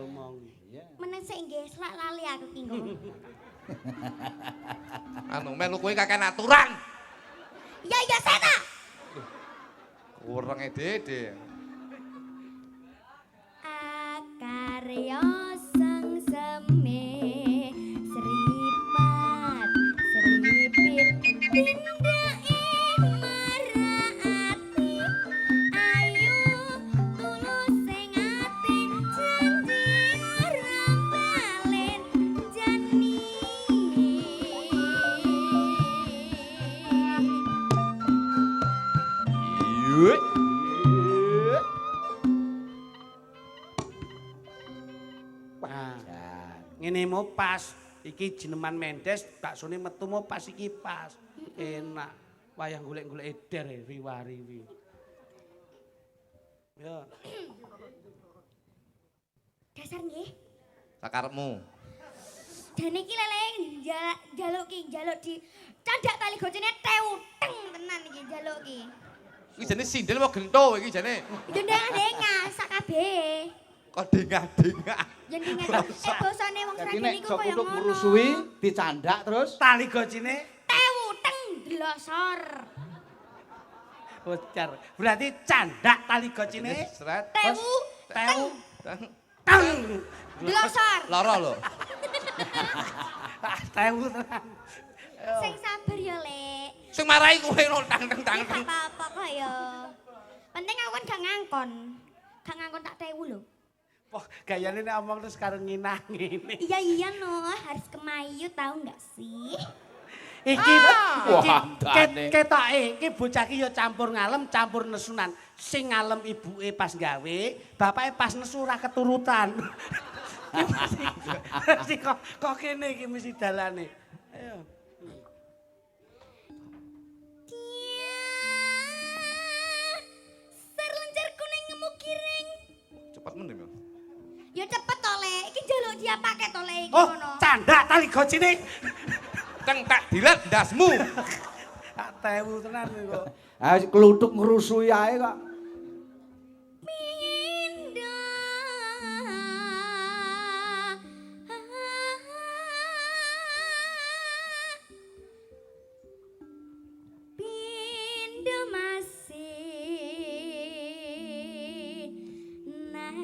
Meneh sik nggih selak lali aku ki nggo. Anu melu kowe kakek aturan. Ya ya sena. Kurang Dede. Akarya sang seme seripat seripit tindake marati ayu tulus sing ati janji ora balen jani Yuk. Ngene mau pas iki jeneman Mendes baksone metu mau pas iki pas. Enak. Wayah golek-golek eder riwari. Ya. dasar nggih. Sakarepmu. Dan iki lele jaluk di candak tali gocene teuteng tenan iki jaluk iki. Iki jane sindel apa gento iki jane. Yo ndang-ndangan sak kabeh. Kok dengah-dengah. Yen dinget bosone wong Jadi Sragen nek iku sok koyo kutuk ngono. merusui dicandak terus Tali gocine Teuteng glosor. bocor. Berarti candak tali gocine Sret. Tewu tew Teng. tang. glosor. Lara lho. Tewu tenan. Sing sabar ya, Lek. Sing marahi kowe no tang tang tang. Gak apa-apa kok ya. Penting aku kan gak ngangkon. Gak ngangkon tak tewu lho. Wah, gayane nek omong terus karo nginang ngene. Iya no, harus kemayu tahu nggak sih? Iki Wandane. ketoke iki bocah iki ya campur ngalem, campur nesunan. Sing ngalem ibuke pas gawe, bapake pas nesu ora keturutan. Mesti kok kene iki mesti dalane. Ayo. Serlencer kuning ngemu kiring. Cepet men ya. Ya cepet to, Lek. Iki njaluk dia pakai to, Lek iki Oh, ngono. candak tali gocine. Teng tak dilet ndasmu. Tak tewu tenan iki kok. ah kluthuk ngrusui ae kok. Pindo masih nang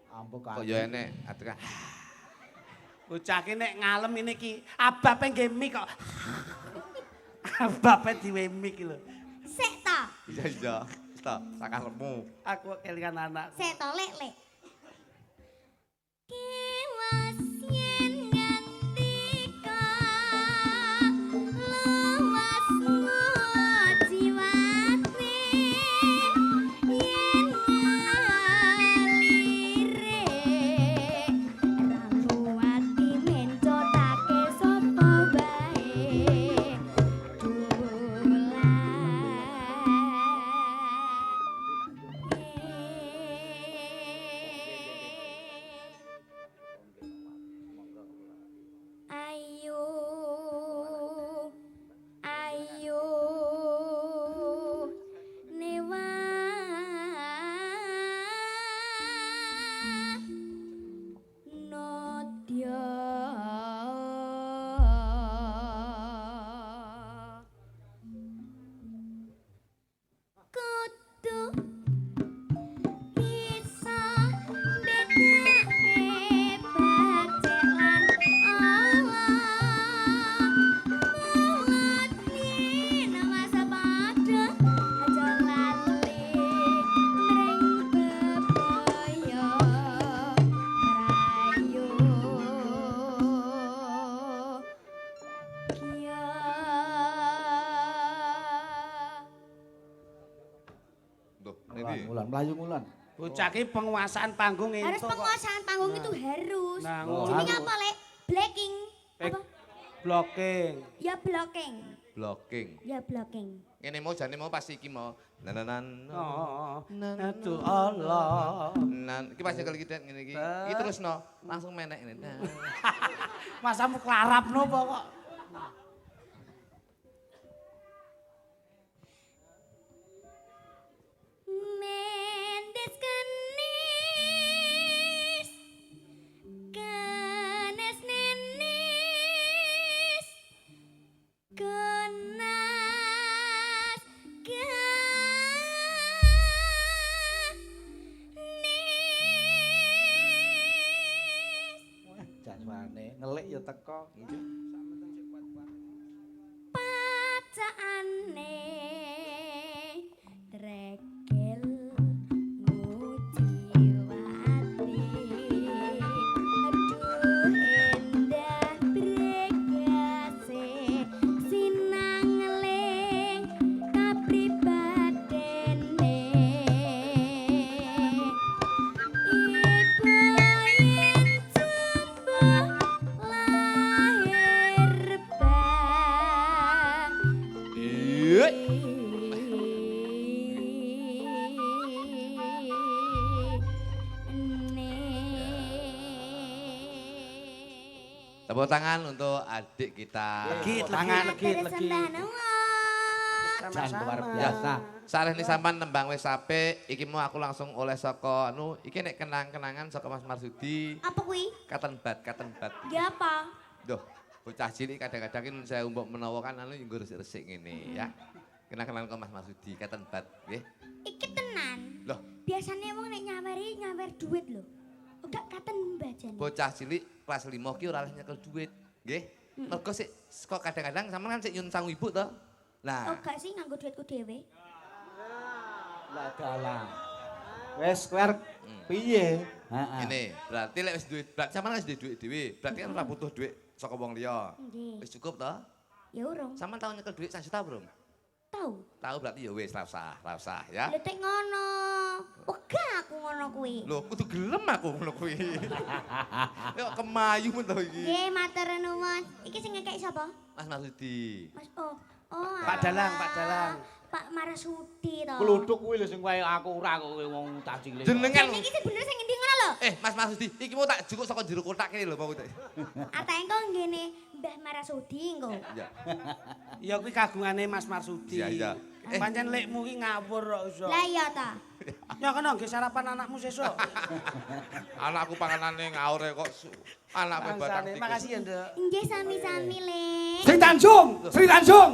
Ampun Kok ya enek atekan. Bocah ki nek ngalem ini ki abape nggih mik kok. Abape diwe mik lho. sik to. Iya. Stop, sakarepmu. Aku kelingan anakku. Sik to, Lek, Lek. Kiwas yen ngantika luas jiwate yen ngalire rambuati mencotake sapa bae dolan Bocah ki penguasaan panggung Harus entuk kok. penguasaan panggung itu harus. Nah, Jenenge apa, Lek? Blacking. Apa? Blocking. Ya blocking. Blocking. Ya blocking. Ngene mau jane mau pas iki mau. Nanan. Oh, aduh Allah. Nan, iki pas nyekel iki ngene iki. Iki terusno, langsung menek ngene. Nah. Masamu klarapno apa kok? Mendes kenis, kenes nenis, kenas kenis. Jasmane ngelik ya teko. Pacaane tregel mujiwati aduh endah bregase sinangeling kapribadene ibu yen jumbo lahir Iya. Tepuk tangan untuk adik kita. Legit, Tangan legit. Sama-sama. Luar biasa. Saleh ni sampean nembang wis apik, iki mau aku langsung oleh saka anu, iki nek kenang-kenangan saka Mas Marsudi. Apa kuwi? Katen bat. Ya apa? Duh, bocah cilik kadang-kadang ini saya umpuk menawa kan anu nggo resik-resik ngene ya. Kenang-kenangan karo Mas Marsudi, katen bat nggih. Iki tenan. Loh, Biasanya wong nek nyawer duit lho. Uga katen mbajane. bocah cilik kelas 5 ki ora oleh nyekel duit, nggih. Mergo sik kok kadang-kadang sampean kan sik nyun sang ibu to. Nah, Oh gak sih nganggo duitku dhewe. Lah dalah. Wes kowe piye? Heeh. ini berarti lek wis duit, berarti sampean wis duwe duit dhewe, berarti kan ora butuh duit saka wong liya. Nggih. Wis cukup to? Ya urung. Sampean tau nyekel duit 1 juta belum? Tahu. Tahu berarti ya wis ra usah ya. Lha tek ngono. Wega aku ngono kuwi. Loh, kudu gelem aku ngono kuwi. Kok kemayu men to iki. Nggih, matur nuwun. Iki sing ngekek sapa? Mas Marsudi. Mas Oh. Pak Dalang, Pak Dalang. Pak Marasudi to. Kluthuk kuwi lho sing kaya aku ora kok kowe wong tak cilik. Jenengan. Iki sing bener sing ngendi ngono lho. Mas Marsudi, iki mau tak jukuk saka jero kotak kene lho mau. Atake engko ngene Mbah Marasudi engko. Ya. Ya kuwi kagungane Mas Marsudi. Iya. Pancen lekmu ki ngawur kok iso. Lah iya ta. Ya kena nggih sarapan anakmu sesuk. Anakku panganane ngaur kok anakku batang Bangsane. tikus. Makasih ya, Nduk. Nggih sami-sami le. Sri Tanjung, Sri Tanjung.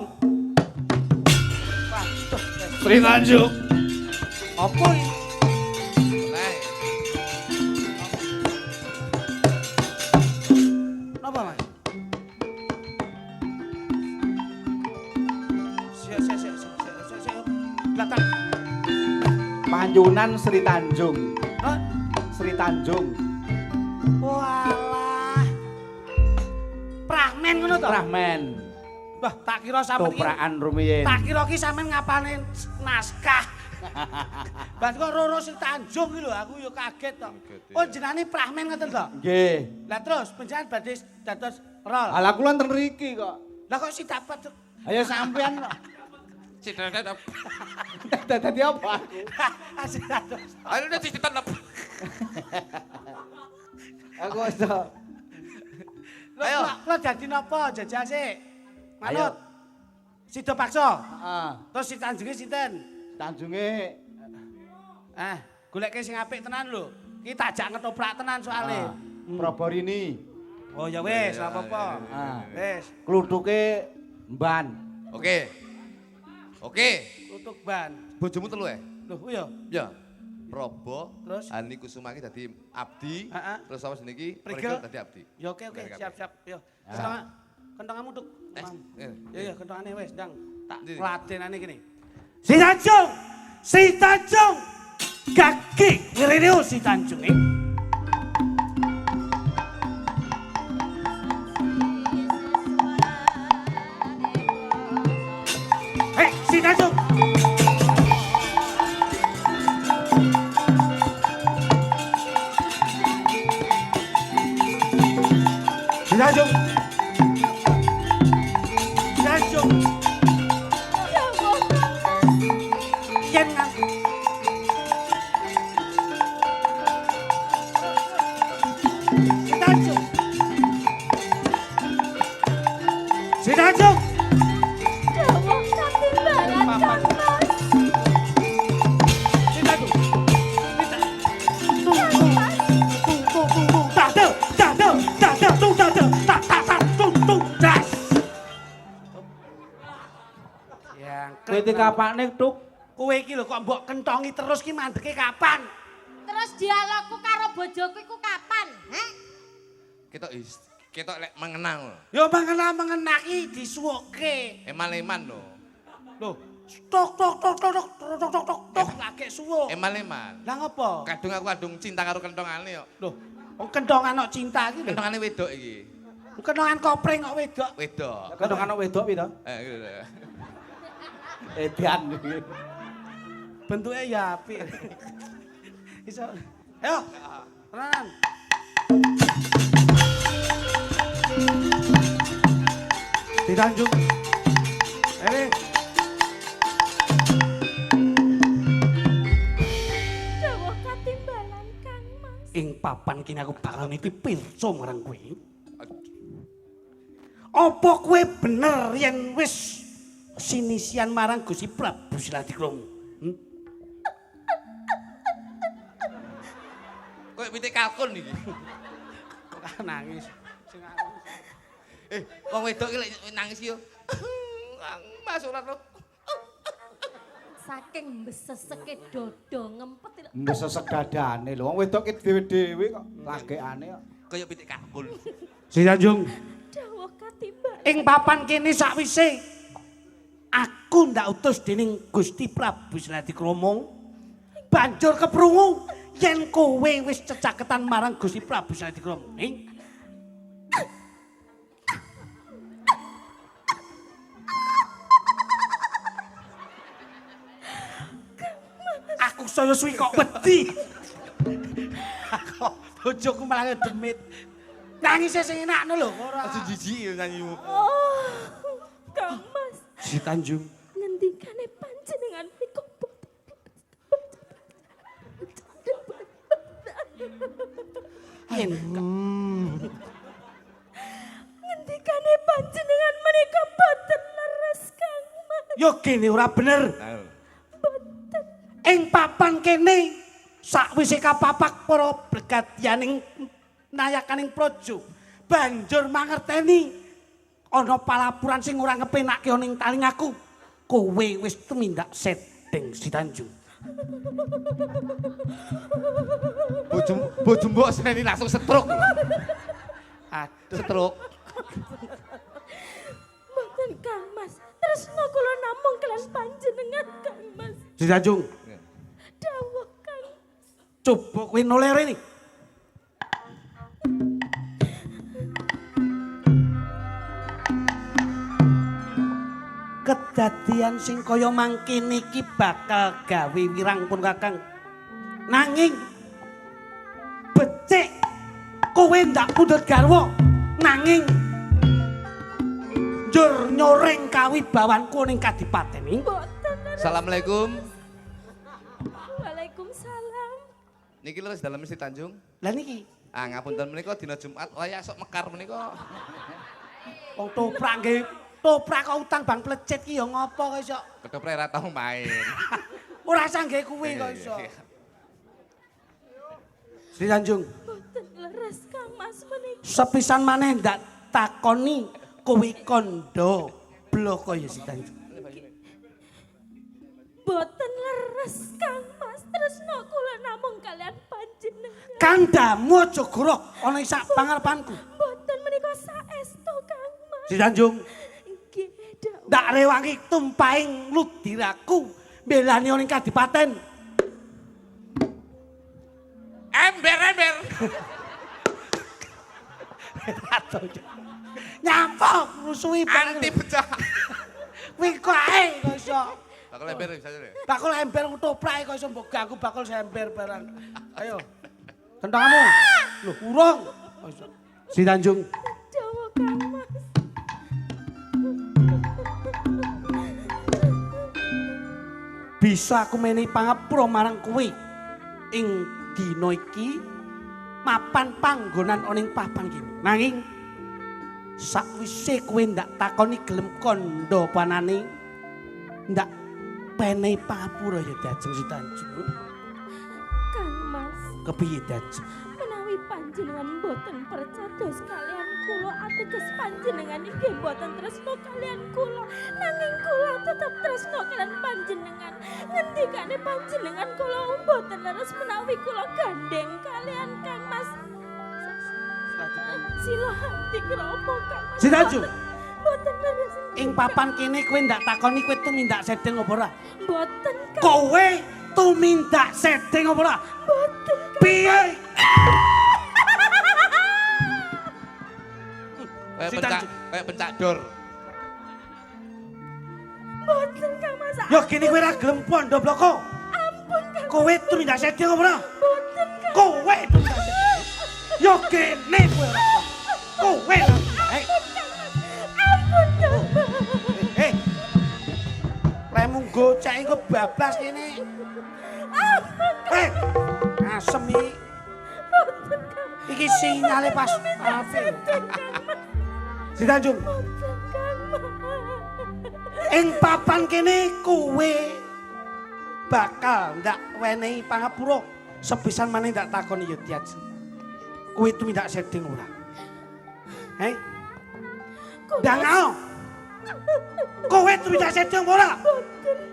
Sri Tanjung. Apa iki? Nah, Napa, Mas? Siap. Belakang. Manyunan Sri Tanjung. Hah? Sri Tanjung. Walah. Prahmen ngono to? Rahmen. Wah, tak kira sampean iki. Toprakan rumiyin. Tak kira ki sampean ngapalne naskah. Bas kok Roro Sri Tanjung iki lho, aku ya kaget to. Oh, jenenge Prahmen ngoten to? Nggih. Lah terus panjenengan badhe dados rol. Ala kula enten mriki kok. Lah kok si dapat Ayo sampean kok. Citetep. Dadi apa aku? asih dados. Ayo udah citetep. Aku iso. Ayo. Lah dadi napa jajal sik? Ayo. Manut. Sido paksa. Heeh. Terus si Tanjunge sinten? Tanjunge Goleke sing apik tenan lho. Ki tajak ngetoprak tenan soalé. Proborini. Oh ya wis, ora apa-apa. Ah. Wis, Klutuke mban. Oke. tutuk ban. Bojomu telu ya? Loh, iya. Ya. Probo, Terus? Hani Kusuma iki dadi abdi, Heeh. terus sama jenenge iki Prigel. Prigel dadi abdi. Ya oke, siap-siap. Yo. Ah. Setengah kentonganmu tuk. Eh. Ya kentongane wis, ndang. Tak Ndi? ladenane kene. Si Tanjung! Si Tanjung! Kaki ngiriu si Tanjung iki. Hei, si Tanjung! Sinanjung. Sinanjung. Dawuh Kang Mas. Yen ngan. Sinanjung. Sinanjung. Dawuh katimbalan Kang Mas. Sinanjung. Kowe iki kapane, Tuk? Kowe iki lho kok mbok kentongi terus ki mandeke kapan? Terus dialogku karo bojoku iku kapan? Heh? Kita lek mengenang lho. Ya mengenaki disuwuke. Eman-eman lho. Lho, tok tok tok tok tok tok tok tok tok lagi suwuk. Eman-eman. Lah ngopo? Kadung cinta karo kentongane yo. Lho, wong kentongan kok cinta iki lho. Kentongane wedok iki. Kentongan kopring kok wedok. Wedok. Kadang anak wedok pi to? Gitu. Edan. Bentuke ya apik. Iso. Ayo. Tenanan. Ditanjung. Ini. Dawuh katimbalan Kang Mas. Ing papan kini aku bakal niti pirsa marang kowe. Apa kowe bener yen wis sinisian marang Gusti Prabu Silatikrama? Kowe pitik kalkun iki. Kok nangis. Sing Wong wedok iki lek nangis yo. Mas ora to. Saking mbeseseke dodo ngempet. Mbes segadane lho. Wong wedok ki dhewe-dhewe kok lagekane kok. Kaya pitik kalkun. Sinanjung. Dawuh katimbalan. Ing papan kene sakwise aku ndak utus dening Gusti Prabu Silatikrama banjur keprungu yen kowe wis cecaketan marang Gusti Prabu Silatikrama. Aku saya suwi kok wedi. Aku bojoku malah demit. Nangis sing enakno lho ora. Aja jijik yo nyanyimu. Oh, Kang Mas, Si Tanjung. ngendikane panjenengan niku Yen ngendikane panjenengan menika boten leres Kang Mas. yo kene ora bener. Ing papan kene sakwise kapapak para bregadianing nayakaning praja banjur mangerteni ana palapuran sing ora ngepenake ana ing talingaku. Kowe wis tumindak setting Si Tanjung. Bojo mbok seneni langsung stroke. Aduh. Stroke. Mboten Kang Mas. Tresna kula namung kelan panjenengan Kang Mas. Si Tanjung, Dawuh Kang. coba kowe noleh rene. Kedadian sing kaya mangkene iki bakal gawe wirangpun Kakang. Nanging becik kowe ndak pundhut garwa nanging njur nyoreng kawibawanku ning kadipaten iki. Mboten leres. Assalamualaikum. Waalaikumsalam. Niki leres dalem Si Tanjung. Lah niki Ah ngapunten menika dina Jumat wayah sok mekar menika. wong toprak nggih toprak kok utang bang plecet ki ya ngopo kok iso. Ketoprak ora tau main. Ora sangge kuwi kok iso. Si Tanjung, Mboten leres Kang Mas menika. sepisan maneh ndak takoni kowe kondo bloko ya Si Tanjung. Boten leres Kang Mas. Tresna kula namung kalian panjenengan. Kandamu aja goroh ana ing sak pangarepanku. Boten menika saestu Kang Mas. Si Tanjung, Nggih, dawuh. ndak rewangi tumpaing ludiraku mbelani ana ing kadipaten. Ember. Nyapa rusuhi Anti pecah. Kuwi kok ae kok iso. Bakal ember bisa ya. Bakul ember ketoprak kok iso mbok ganggu bakul ember barang. Ayo. Tentangmu. Loh, urung. Kok iso. Si Tanjung. Jawa Kang Mas. Bisa aku menehi pangapura marang kowe ing dina iki mapan panggonan ana ing papan iki. Nanging sakwise kowe ndak takoni gelem kandha panane ndak penehi pangapura ya Dajeng Si Tanjung. Kang Mas, Kepiye Dajeng? menawi panjenengan boten percados kalian kula ateges panjenengan inggih boten tresno kalian kula nanging kula tetep tresno kalian panjenengan ngendikane panjenengan kula boten leres menawi kula gandeng kalian Kang Mas sila hati kromo Kang Mas Si Tanjung. boten leres Ing papan kene kowe ndak takoni kowe tumindak sedeng apa ora? boten Kang Kowe tumindak sedeng apa ora? boten Piye? Kayak pencak dor. boten Kang Mas Ya kene kowe ora gelem pondo bloko. ampun Kang Kowe tumindak sedeng apa ora? boten Kang Kowe tumindak sedeng. Ya kene kowe ora. Kowe ora. ampun Kang Mas Hei. Remu gocek engko bablas kene. Hei. Asem iki. boten Kang Iki sinyale pas ape. Si Tanjung. boten Kang Mas Ing papan kene kowe bakal ndak wenehi pangapura sepisan maneh ndak takoni ya Diaj. Kowe tumindak sedeng ora? Hei. Dangao. Kowe tumindak sedeng ora?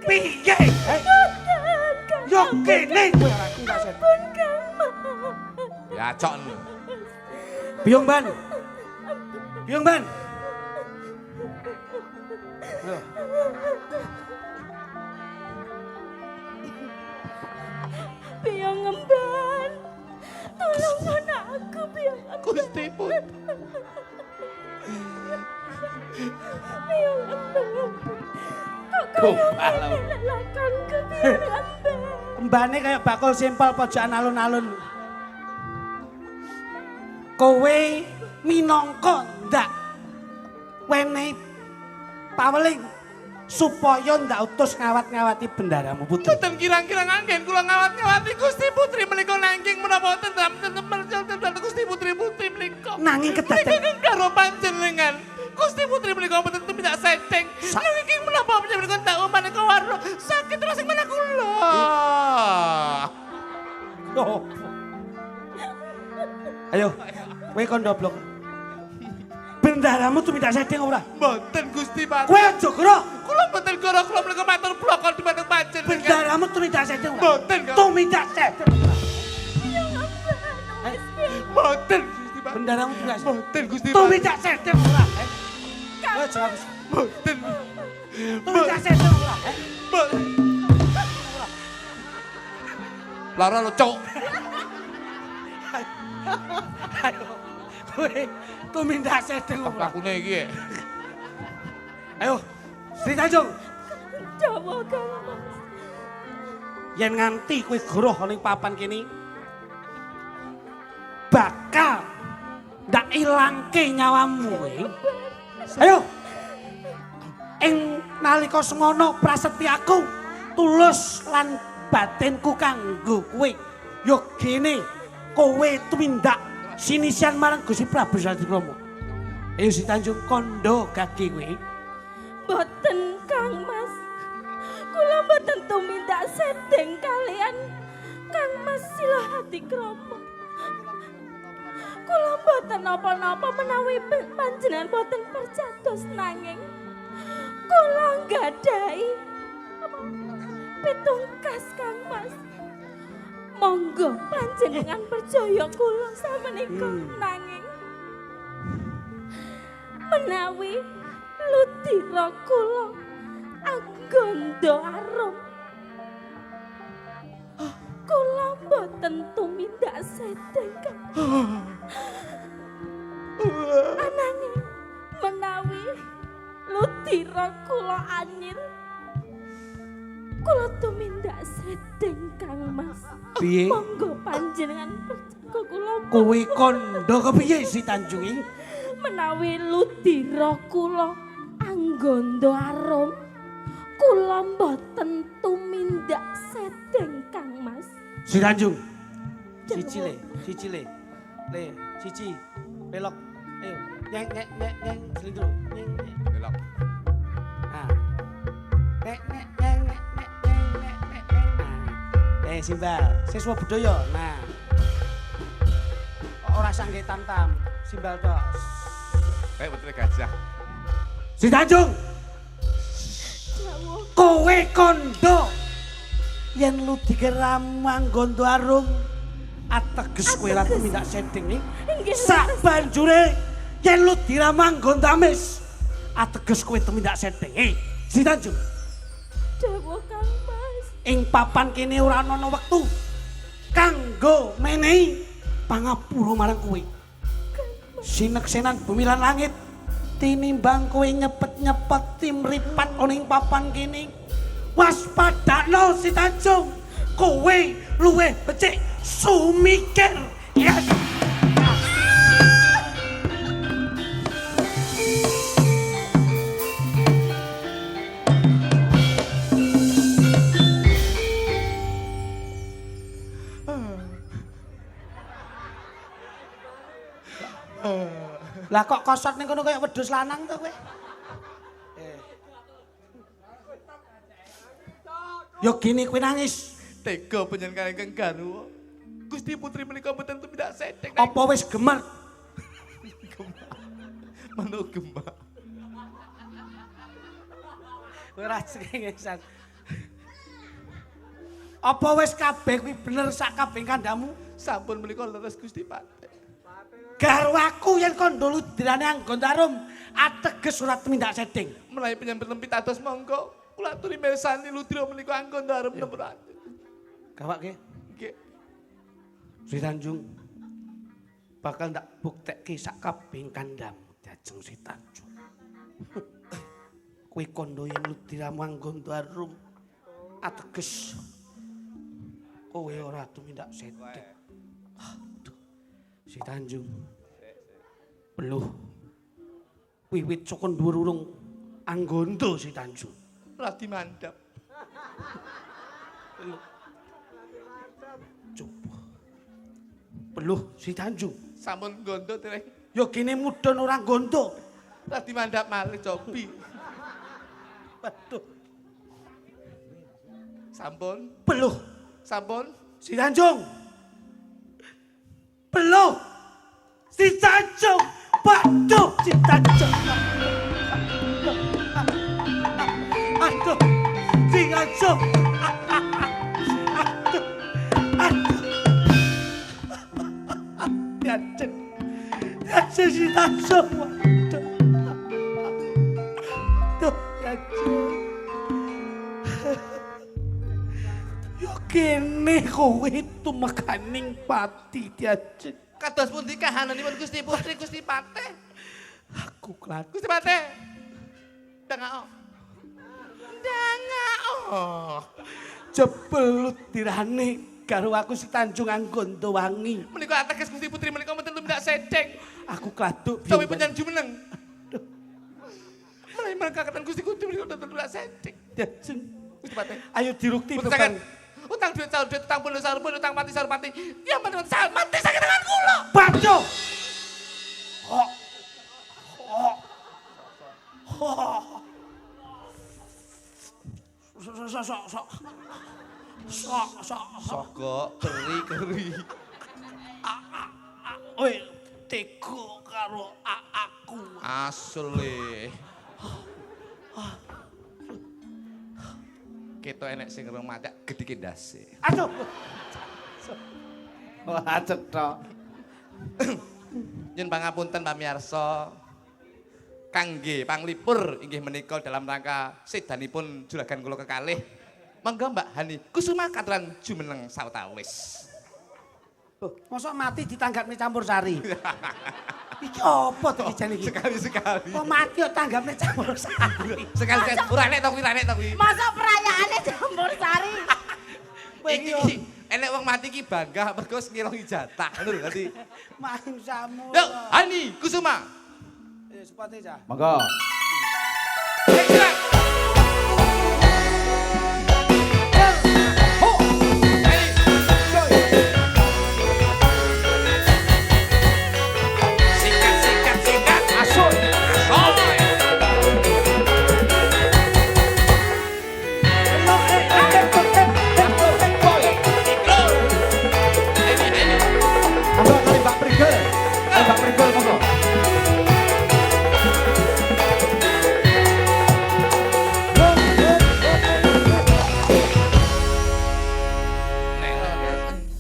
Piye? Hei. Yo kene kowe ora tumindak sedeng. Ya cok. Biung Ban. Biung Ban. Ayo. Biang ngemban, tolong anakku biang ngemban. Gusti pun. Biang ngemban. Kok Tuh, kaya malam. ngene lelakanku biang ngemban. Mbane kaya bakul simpel pojokan alun-alun. Kowe minangka ndak wenehi paweling supaya ndak utus ngawat-ngawati bendaramu putri. Mboten kirang-kirang anggen kula ngawat-ngawati Gusti Putri menika nanging menapa tetep mercel Gusti Putri menika. Nanging kedaden Nanging karo panjenengan Gusti Putri menika mboten tidak sedeng. Nanging menapa panjenengan tak maneka warna sakit terus ing mana kula. Oh. Ayo, kowe kondo blok. Bendaramu tuh minta sedeng ora? Mboten Gusti Pati. Kowe aja gero. Kula mboten goro kula menika matur blokon dhumateng panjenengan. Bendaramu tuh minta sedeng ora? Mboten kok. Tuh minta sedeng ora? Mboten Gusti Pati. Bendaramu tuh minta sedeng. Mboten Gusti Tuh Pati. minta sedeng ora? Kowe jawab. Mboten. Tuh minta sedeng ora? Mboten. Lara lo cok. Ayo. Kowe tuh minta sedeng ora? Lakune iki. Ayo. Sri Tanjung, Jawa Kang Mas. yen nganti kowe goroh ning papan kene bakal ndak ilangke nyawamu kowe. Ayo. Ing nalika semono prasetyaku tulus lan batinku kanggo kowe. Yo gene kowe tumindak sinisian marang Gusti Prabu Salatikrama. Ayo si Tanjung kondo gage kowe. Boten Kang Mas. Kula boten tumindak sedeng kalian Kang Mas Silahati Kromo. Kula boten napa-napa menawi panjenengan boten percados nanging kula nggadahi pitungkas Kang Mas. Monggo panjenengan percaya kula sameneika nanging menawi ludira kula agondo arum kula boten tumindak sedeng ananging menawi ludira kula anyir kula tumindak sedeng Kang Mas Piye? monggo panjenengan percaya Mergo kula Kuwi kondo kepiye si Tanjung iki? menawi ludira kula anggondo arum. Kula mboten tumindak sedeng Kang Mas. Si Tanjung. Siji le. Le, siji. Belok. Ayo. Nyeng selindro. Nyeng. Belok. Nah. Nek. Simbal, siswa budaya. Nah. Ora sangge tam-tam, simbal tok. Kayak betul gajah. Si Tanjung. Kowe kondo yen lu digeram manggondo arung ateges kowe ra tumindak sedeng Nggih, sak banjure yen lu diramang nggondo amis ateges kowe tumindak sedeng Si Tanjung. Dawuh Kang Mas. Ing papan kene ora ana wektu kanggo menehi pangapura marang kowe. Sineksenan bumi lan langit tinimbang kowe nyepet-nyepet timripat ana ing papan kene. Waspadakno Si Tanjung. Kowe luwih becik sumikir. Yes. Lah kok kosot ning kono kaya wedhus lanang to kowe? Yo gini kowe nangis. Tega panjenengan ingkang garwa. Gusti putri menika mboten tumindak sedeng. Apa wis gemer? Manuk gemak. Ora cengengesan. Apa wis kabeh kuwi bener sak kabeh kandamu? Sampun menika leres Gusti Patih. Garwaku yen kondo ludirane anggondarum ateges ora tumindak sedeng. Menawi penyambet lempit atos monggo kula aturi mirsani ludira menika anggondarum nemuraken. Gawake. Nggih. Si Tanjung bakal ndak buktekke sak kabeh kandamu dajeng Si Tanjung. Kowe kondo yen ludiramu anggondarum ateges kowe ora tumindak sedeng. Si Tanjung. Beluh. Wiwit saka dhuwur urung anggondo Si Tanjung. Radi mandhap. Coba. Beluh Si Tanjung. Sampun gondo dereng. Yo kene mudhun ora gondo. Radi mandhap malih cobi. Waduh. Sampun. Beluh Sampun. Si Tanjung. Beluh Si Tanjung. Waduh Si Tanjung. Aduh Si Tanjung. Aduh. Yajeng. Yajeng Si Tanjung. Waduh. Aduh yajeng. Yo kene kowe tumekaning pati Yajeng. Kados pundi kahananipun Gusti Putri Gusti Patih? Aku klat. Gusti Patih. Dangao. Dangao. Jebelut dirane karo aku Si Tanjung anggondo wangi. Menika ateges Gusti Putri menika mboten tumindak sedeng. Aku kladuk Sawi penyan jumeneng. Menawi mangkakaken Gusti Putri menika mboten tumindak sedeng. Yajeng. Gusti Patih. Ayo dirukti Mboten beban. saged. Utang duit sahur duit utang puluh sahur puluh utang mati sahur mati. Ya mboten mati saged dengan kula. Baco. Hok. Hok. Hok. Sok. Soko keri. Weh, teko karo aku. Asli. Kita enek sing remaja gedike ndase. Aduh. Wah, cetha. Nyun pangapunten pamirsa. Kangge panglipur inggih menika dalam rangka sedanipun juragan kula kekalih. Monggo Mbak Hani Kusuma katuran jumeneng sawetawis. Mosok mati ditanggapne campur sari. Iki apa to dijane iki? Sekali. Kok mati kok tanggapne campur sari. Sekali ora nek to kuwi. Masa perayaane campur sari. Iki enek wong mati ki bangga mergo ngilongi jatah ngono lho dadi. Main samu. Yuk, Hani Kusuma. Sepate cah. Monggo. Ayo, silakan. Sikat. Asun. Monggo kali Mbak Prigel. Mbak Prigel monggo.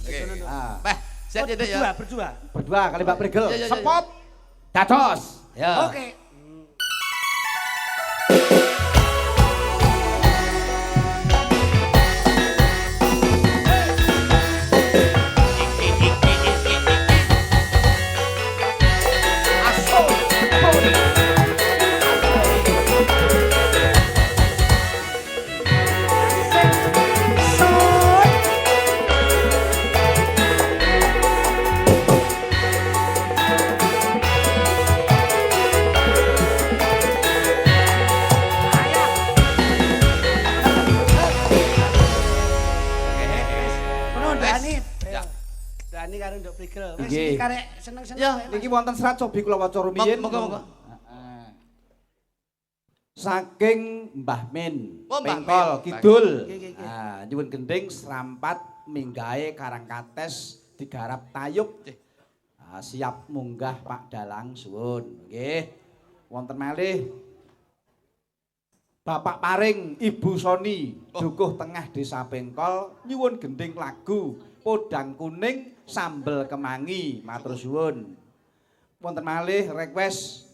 Oke. Ah, Bah, siap ya, Dek ya. Berdua. berdua kali Mbak Prigel. Ya. Sepot. Dados. Ya. Oke. Ya. Dani karo Nduk Prigel. Wis Nggih. iki karek seneng-seneng. Ya. wae, Mas. Niki wonten serat cobi kula waca rumiyin. Monggo. Heeh. Saking Mbah Min, Oh, Mbah Pengkol Min. Kidul. Nggih. Nah, nyuwun gending serampat minggahe Karangkates digarap tayub. Nggih. Nah, siap munggah Pak Dalang suwun. Nggih. Wonten malih Bapak Paring, Ibu Soni, dukuh tengah Desa Pengkol, nyuwun gending lagu Podang Kuning Sambel Kemangi, matur suwun. Wonten malih request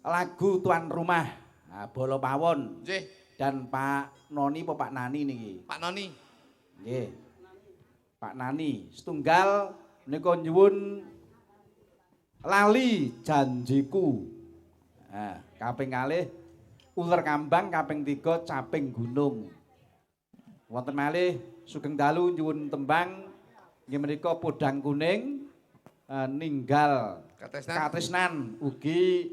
lagu tuan rumah, nah, Bolo Pawon Nggih, dan Pak Noni apa Pak Nani niki. Pak Noni. Nggih. Pak Nani, setunggal menika nyuwun Lali Janjiku. Nah, kaping kalih Uler Kambang, kaping 3 Caping Gunung. Wonten malih sugeng dalu nyuwun tembang inggih menika Podang Kuning ninggal katresnan ugi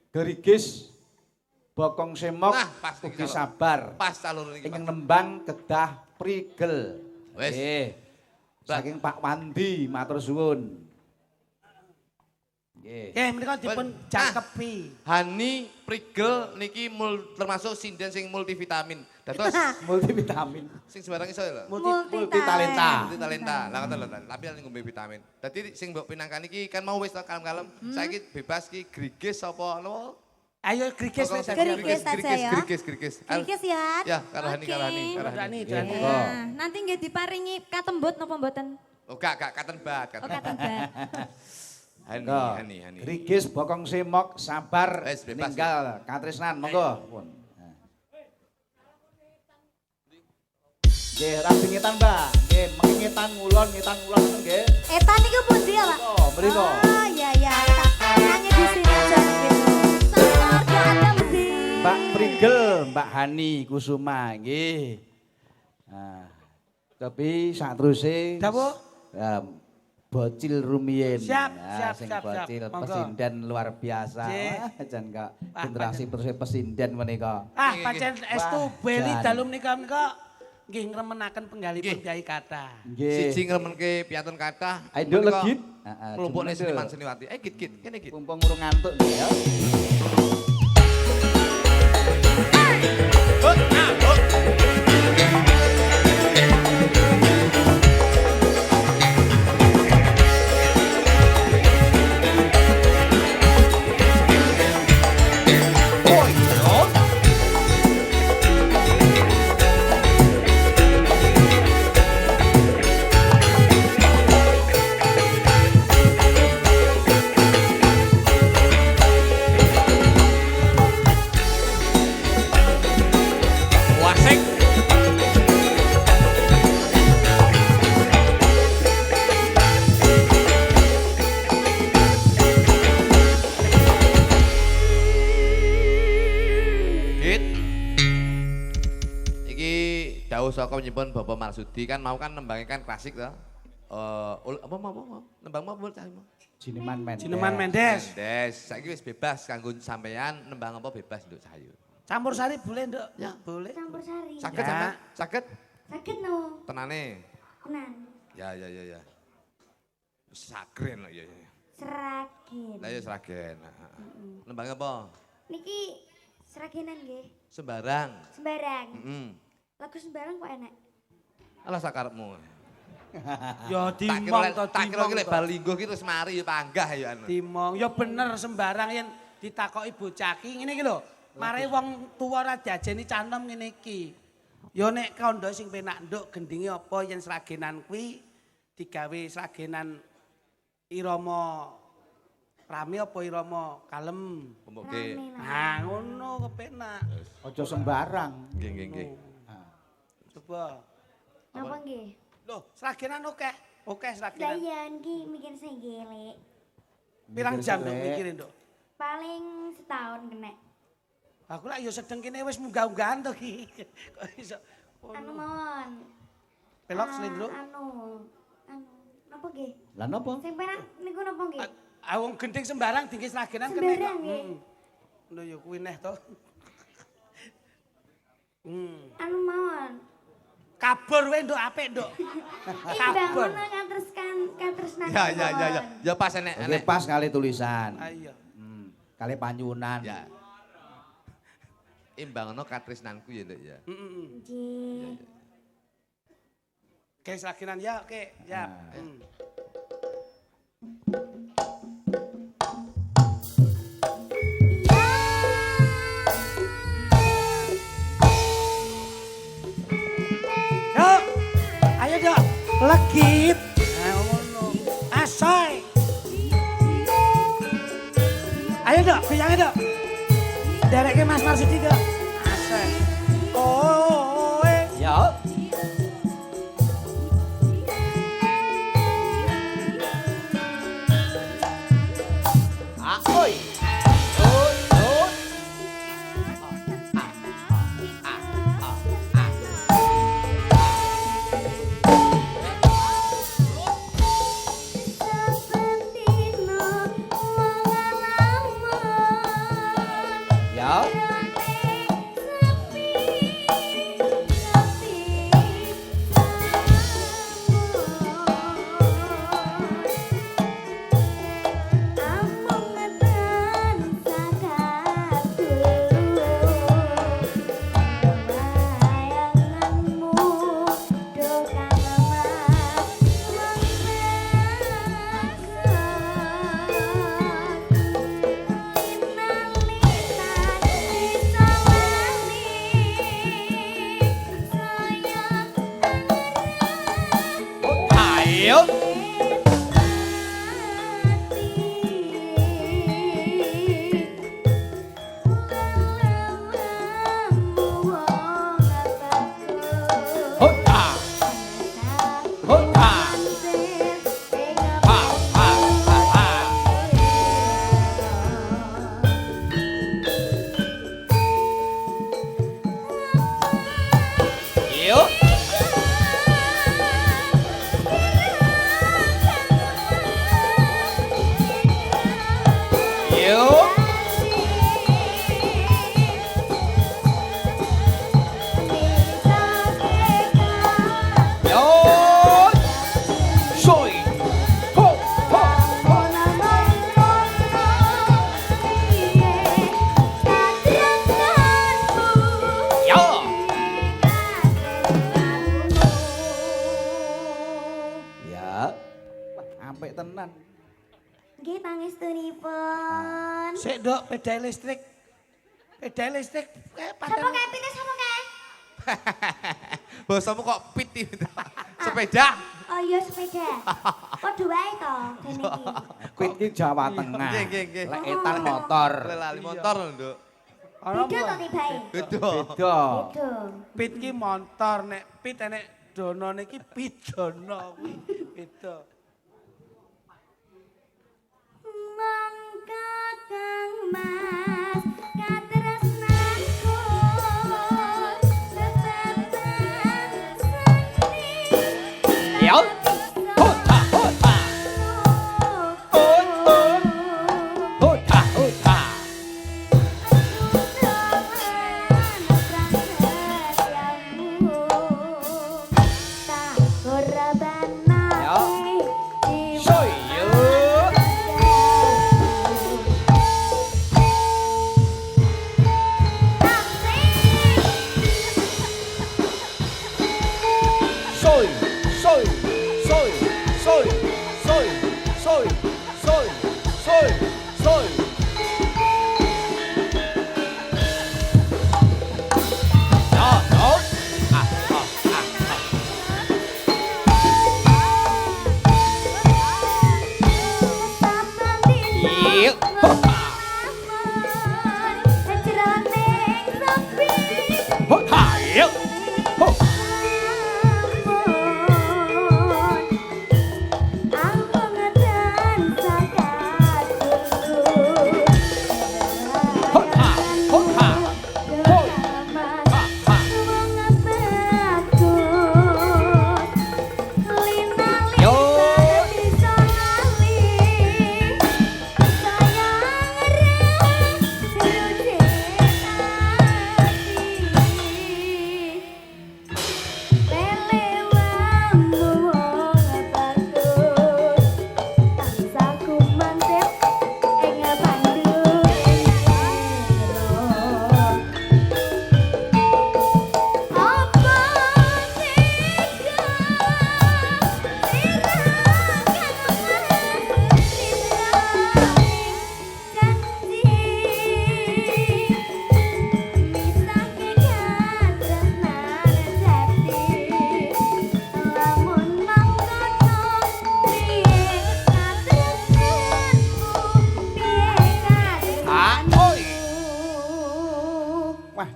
gerigis bokong semok Nah, pas iki ugi kalau- sabar Pas calon iki. ingkang nembang kedah prigel. Wes. Nggih. Saking Pak Wandi matur suwun. Nggih. Oke, menika dipun jangkepi. Hani Prigel niki termasuk sinden sing multivitamin. Dados Multivitamin. sing sembarang iso lho. Multi talenta. Multi talenta. Lah ngoten lho. Tapi ning ngombe vitamin. Dadi sing mbok pinangkan iki kan mau wis to kalem-kalem. Saiki bebas ki grigis apa napa? Ayo grigis wis Grigis saja ya. Grigis. Grigis ya. Ya, karo Hani, karo Hani, karo Dani, Hani. Dani. Nah, nanti nggih diparingi katembut napa mboten? Oh, gak katen bat, Oh, katembut. Hani. Grigis bokong semok sabar Wes, bebas, ninggal katresnan monggo. Pun. Nggih, rapingetan Mbak. Nggih, mengingetan ngulon nggih. Etan niku pundi ya, Pak? Oh, mriko. Oh, iya. Nyanyi di sini aja gitu. Sangar ada mesti. Mbak Prigel, Mbak Hani Kusuma nggih. Nah, tapi sateruse Dawuh. bocil rumiyin. Siap, Nah, siap, sing siap, bocil siap. Monggo. pesinden luar biasa. Nggih. Wah, jan kok Wah, generasi terus pesinden menika. Ah, pancen estu beli Jan. dalem nika nggih ngremenaken penggalipun Nggih. Kyai Kata. Nggih. Siji ngremenke piantun kathah. Ayo nduk Menika legit. Kelompokne Jemene, seniman Duk. seniwati. Git, kene git. Mumpung urung ngantuk nggih ya. dawuh saka nyimpen Bapak Marsudi kan mau kan nembangnya kan klasik to. Apa mau? Nembang apa cah mau? Jineman Mendes. Jineman Mendes. Mendes. Saiki wis bebas kanggo sampean nembang apa bebas Nduk Sayu. Campur sari boleh, Nduk? Ya, boleh. Campur sari. Saged Ya. sampean? Saged? Saged no. Tenane. Tenan. Ya. Sagren lah ya. Seragen. Lah ya seragen. Nembang apa? Niki seragenan nggih. Sembarang. Sembarang. Heeh. Lagu sembarang kok enak. Alah sakarepmu. Ya Tak dimong to kira dimong. ki lek bar linggo ki terus mari ya panggah ya anu. Dimong. Ya bener sembarang yen ditakoki bocah ki ngene iki lho. Mare wong tuwa ora diajeni canom ngene iki. Ya nek kandha sing penak nduk gendinge apa yen sragenan kuwi digawe sragenan irama rame apa irama kalem. Pembuke. Nah, ngono kepenak. Aja sembarang. Nggih. Coba. Napa nggih? Loh, sragenan oke. Oke Lah sragenan. iya niki mikir sing gelek. Pirang jam nduk mikirin nduk? Paling setahun kena. Aku lak ya sedeng kene wis munggah-unggahan to ki. Kok iso. Anu mawon. Pelok slendro. Anu. Napa nggih? Lah napa? Sing penak niku napa nggih? Wong gending sembarang dingke sragenan kene. Sembarang nggih. Lho ya kuwi neh to. Anu mawon. Kabur wae nduk apik nduk. Kabur. Katresnan. Ya. Ya pas enek Oke pas kali tulisan. Ayo. Kali panyunan. Ya. Imbangno katresnanku ya Nduk ya. Nggih. Oke sragenan ya, oke. Ya. Dok, ayo dok, legit. Nah, ngono. Asoy. Ayo dok, goyangnya dok. Dereke Mas Marsudi dok. Asoy. Oh, Ya. Oi. Ya. Ayo. Hota. Hota. Ha ha ha. Yuk. Yuk. Yo. Soy. Ho ho ho. Yo. Ya. Sampai tenan. Nggih pangestunipun. sik dok, pedal listrik. Pedal listrik kayak Sapa padahal. kae pindah sapa kae? Basamu kok pit iki. Sepeda. Oh iya sepeda. Padha wae to kene iki. Kuwi iki Jawa Tengah. Nggih. Lek etan motor. Lali motor lho, Nduk. Ana Beda to tibae. Beda. Beda. Beda. pit ki motor nek pit enek donone iki pidana kuwi. Beda. Mangka Kang Mas katresnanku tetep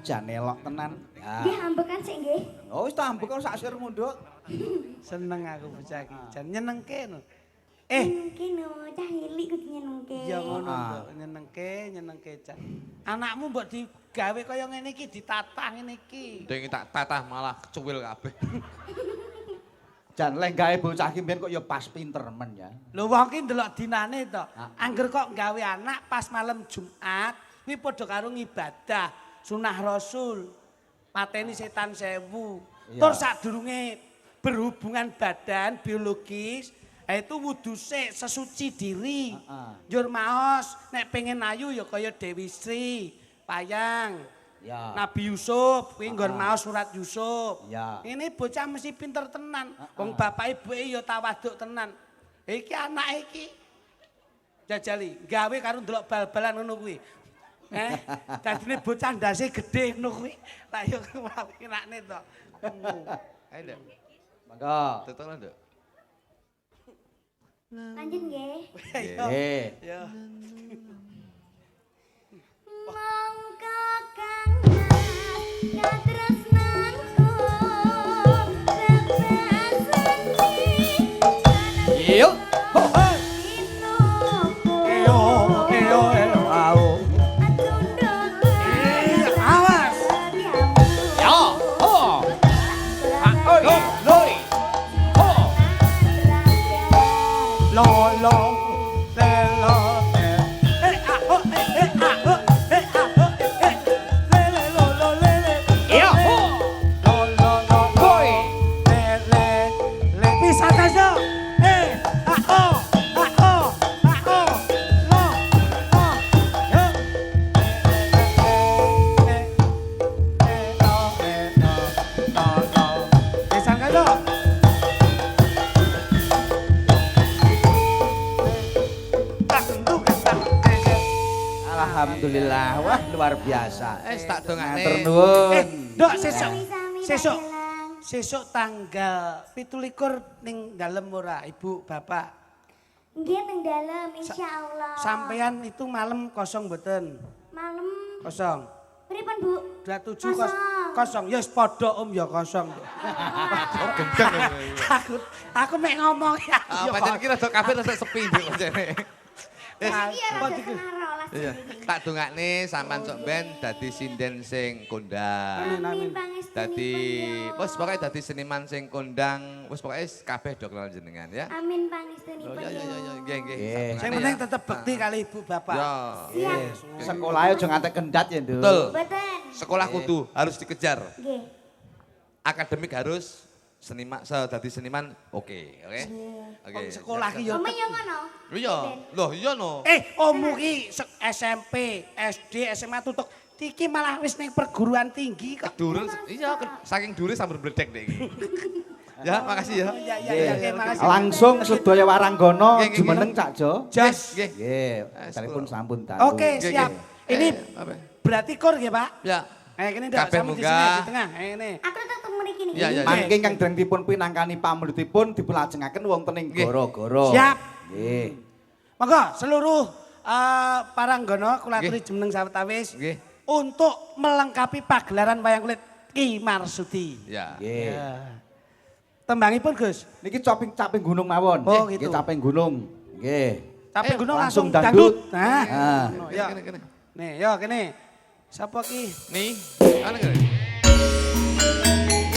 jan elok tenan. Nggih Ya. ambekan sik nggih. Oh wis tak ambek kok sak sir mundut. Seneng aku bocah iki. Jan nyenengke no. Nyenengke no, cah cilik kudu nyenengke. Ya ngono Mbok, nyenengke Jan. Anakmu mbok digawe kaya ngene iki ditatah ngene iki. Ding tak tatah malah kecuwil kabeh. Jan lenggahe bocah ki mbiyen kok ya pas pinter men ya. Lho wong ki ndelok dinane to. Angger kok gawe anak pas malam Jumat, kuwi padha karo ngibadah sunah Rasul. Pateni setan 1000. Iya. Tur sadurunge berhubungan badan biologis, itu wudu sik sesuci diri. Njur maos nek pengen ayu ya kaya Dewi Sri, Payang. Ya. Nabi Yusuf, kuwi nggon maos surat Yusuf. Ya. Ini bocah mesti pinter tenan. Wong bapak ibuke ya tawaduk tenan. Iki anak iki jajali, gawe karo ndelok bal-balan ngono kuwi. Dadine bocah ndase gedhe ngono kuwi. Lah yo enakne to. Ayo Nduk. Monggo. Tutuk Nduk. Lanjut nggih. Nggih. Ya. Monggo Kang Mas katresnanku lebeseni Yuk. Awas. Ya. Ho. Oi. Loi. Ho. Lo lo le lo le. Ah ho ah ho ah ho le le lo lo le le. Ya. Ho. Lo lo lo Hoi. le le le bisa tajo. Ah ho lo oh yo. Bisa tajo. Alhamdulillah. Wah, luar biasa. Tak dongane. Matur nuwun. Dok sesuk. Sami-sami Sesuk. dagelan. Sesuk tanggal 17 ning dalem ora Ibu Bapak. Nggih teng dalem insyaallah. Sampean itu malam kosong mboten? Malam Kosong. pripun Bu? 27 Kosong. kosong. Ya wis padha Om ya kosong. Oh gendeng. Aku mek ngomong ya. Ah pancen iki rada kabeh rada sepi Nduk pancene. Iya rada kenaro lah. Iya, tak dongakne sampean sok ben dadi sinden sing kondang. Amin pangestunipun. Dadi ya. wis pokoke dadi seniman sing kondang, wis pokoke kabeh do kenal jenengan ya. Amin Oh pangestunipun. ya ya ya nggih nggih. Nggih. Sing penting tetep bekti kali Ibu Bapak. Ya. Siap. Sekolahnya aja ngantek kendat ya, Nduk. Betul. Mboten. Sekolah kudu harus dikejar. Nggih. Akademik harus seniman dadi seniman oke. Oke. Sekolah ki ya. Oma yo ngono. Iya. Loh iya no. Ommu ki SMP, SD, SMA tutuk. Iki malah wis ning perguruan tinggi kok. Keduren iya saking dure sambil bledek dek iki. Ya, makasih ya. Ya, makasih. Langsung sedaya waranggono Nggih, nggih, jumeneng Cak Jo. Jas. Nggih. Nggih, telepon sampun tantu. Oke, Nggih, siap. nggih. Ini Apa? berarti kur nggih, Pak? Ya. Kene ndak Kabeh sampe di munggah. sini di tengah. Ini. Aku tetep mriki niki. Iya, iya. Mangke kang dereng dipun pinangkani pamulitipun dipulajengaken wonten ing Nggih. gara-gara. Siap. Nggih. Monggo seluruh paranggono kula aturi Nggih. jeneng sawetawis Nggih. untuk melengkapi pagelaran wayang kulit Ki Marsudi. Ya. Nggih. Tembangipun Gus. Niki caping gunung mawon. Oh, Nggih, gitu. caping gunung. Nggih. Tapi Ayo, gunung langsung langsung dangdut. dangdut. Nah. Ah. Ya. Kene kene. Nih, yo kene. Sapa ki? Nih, ana kene.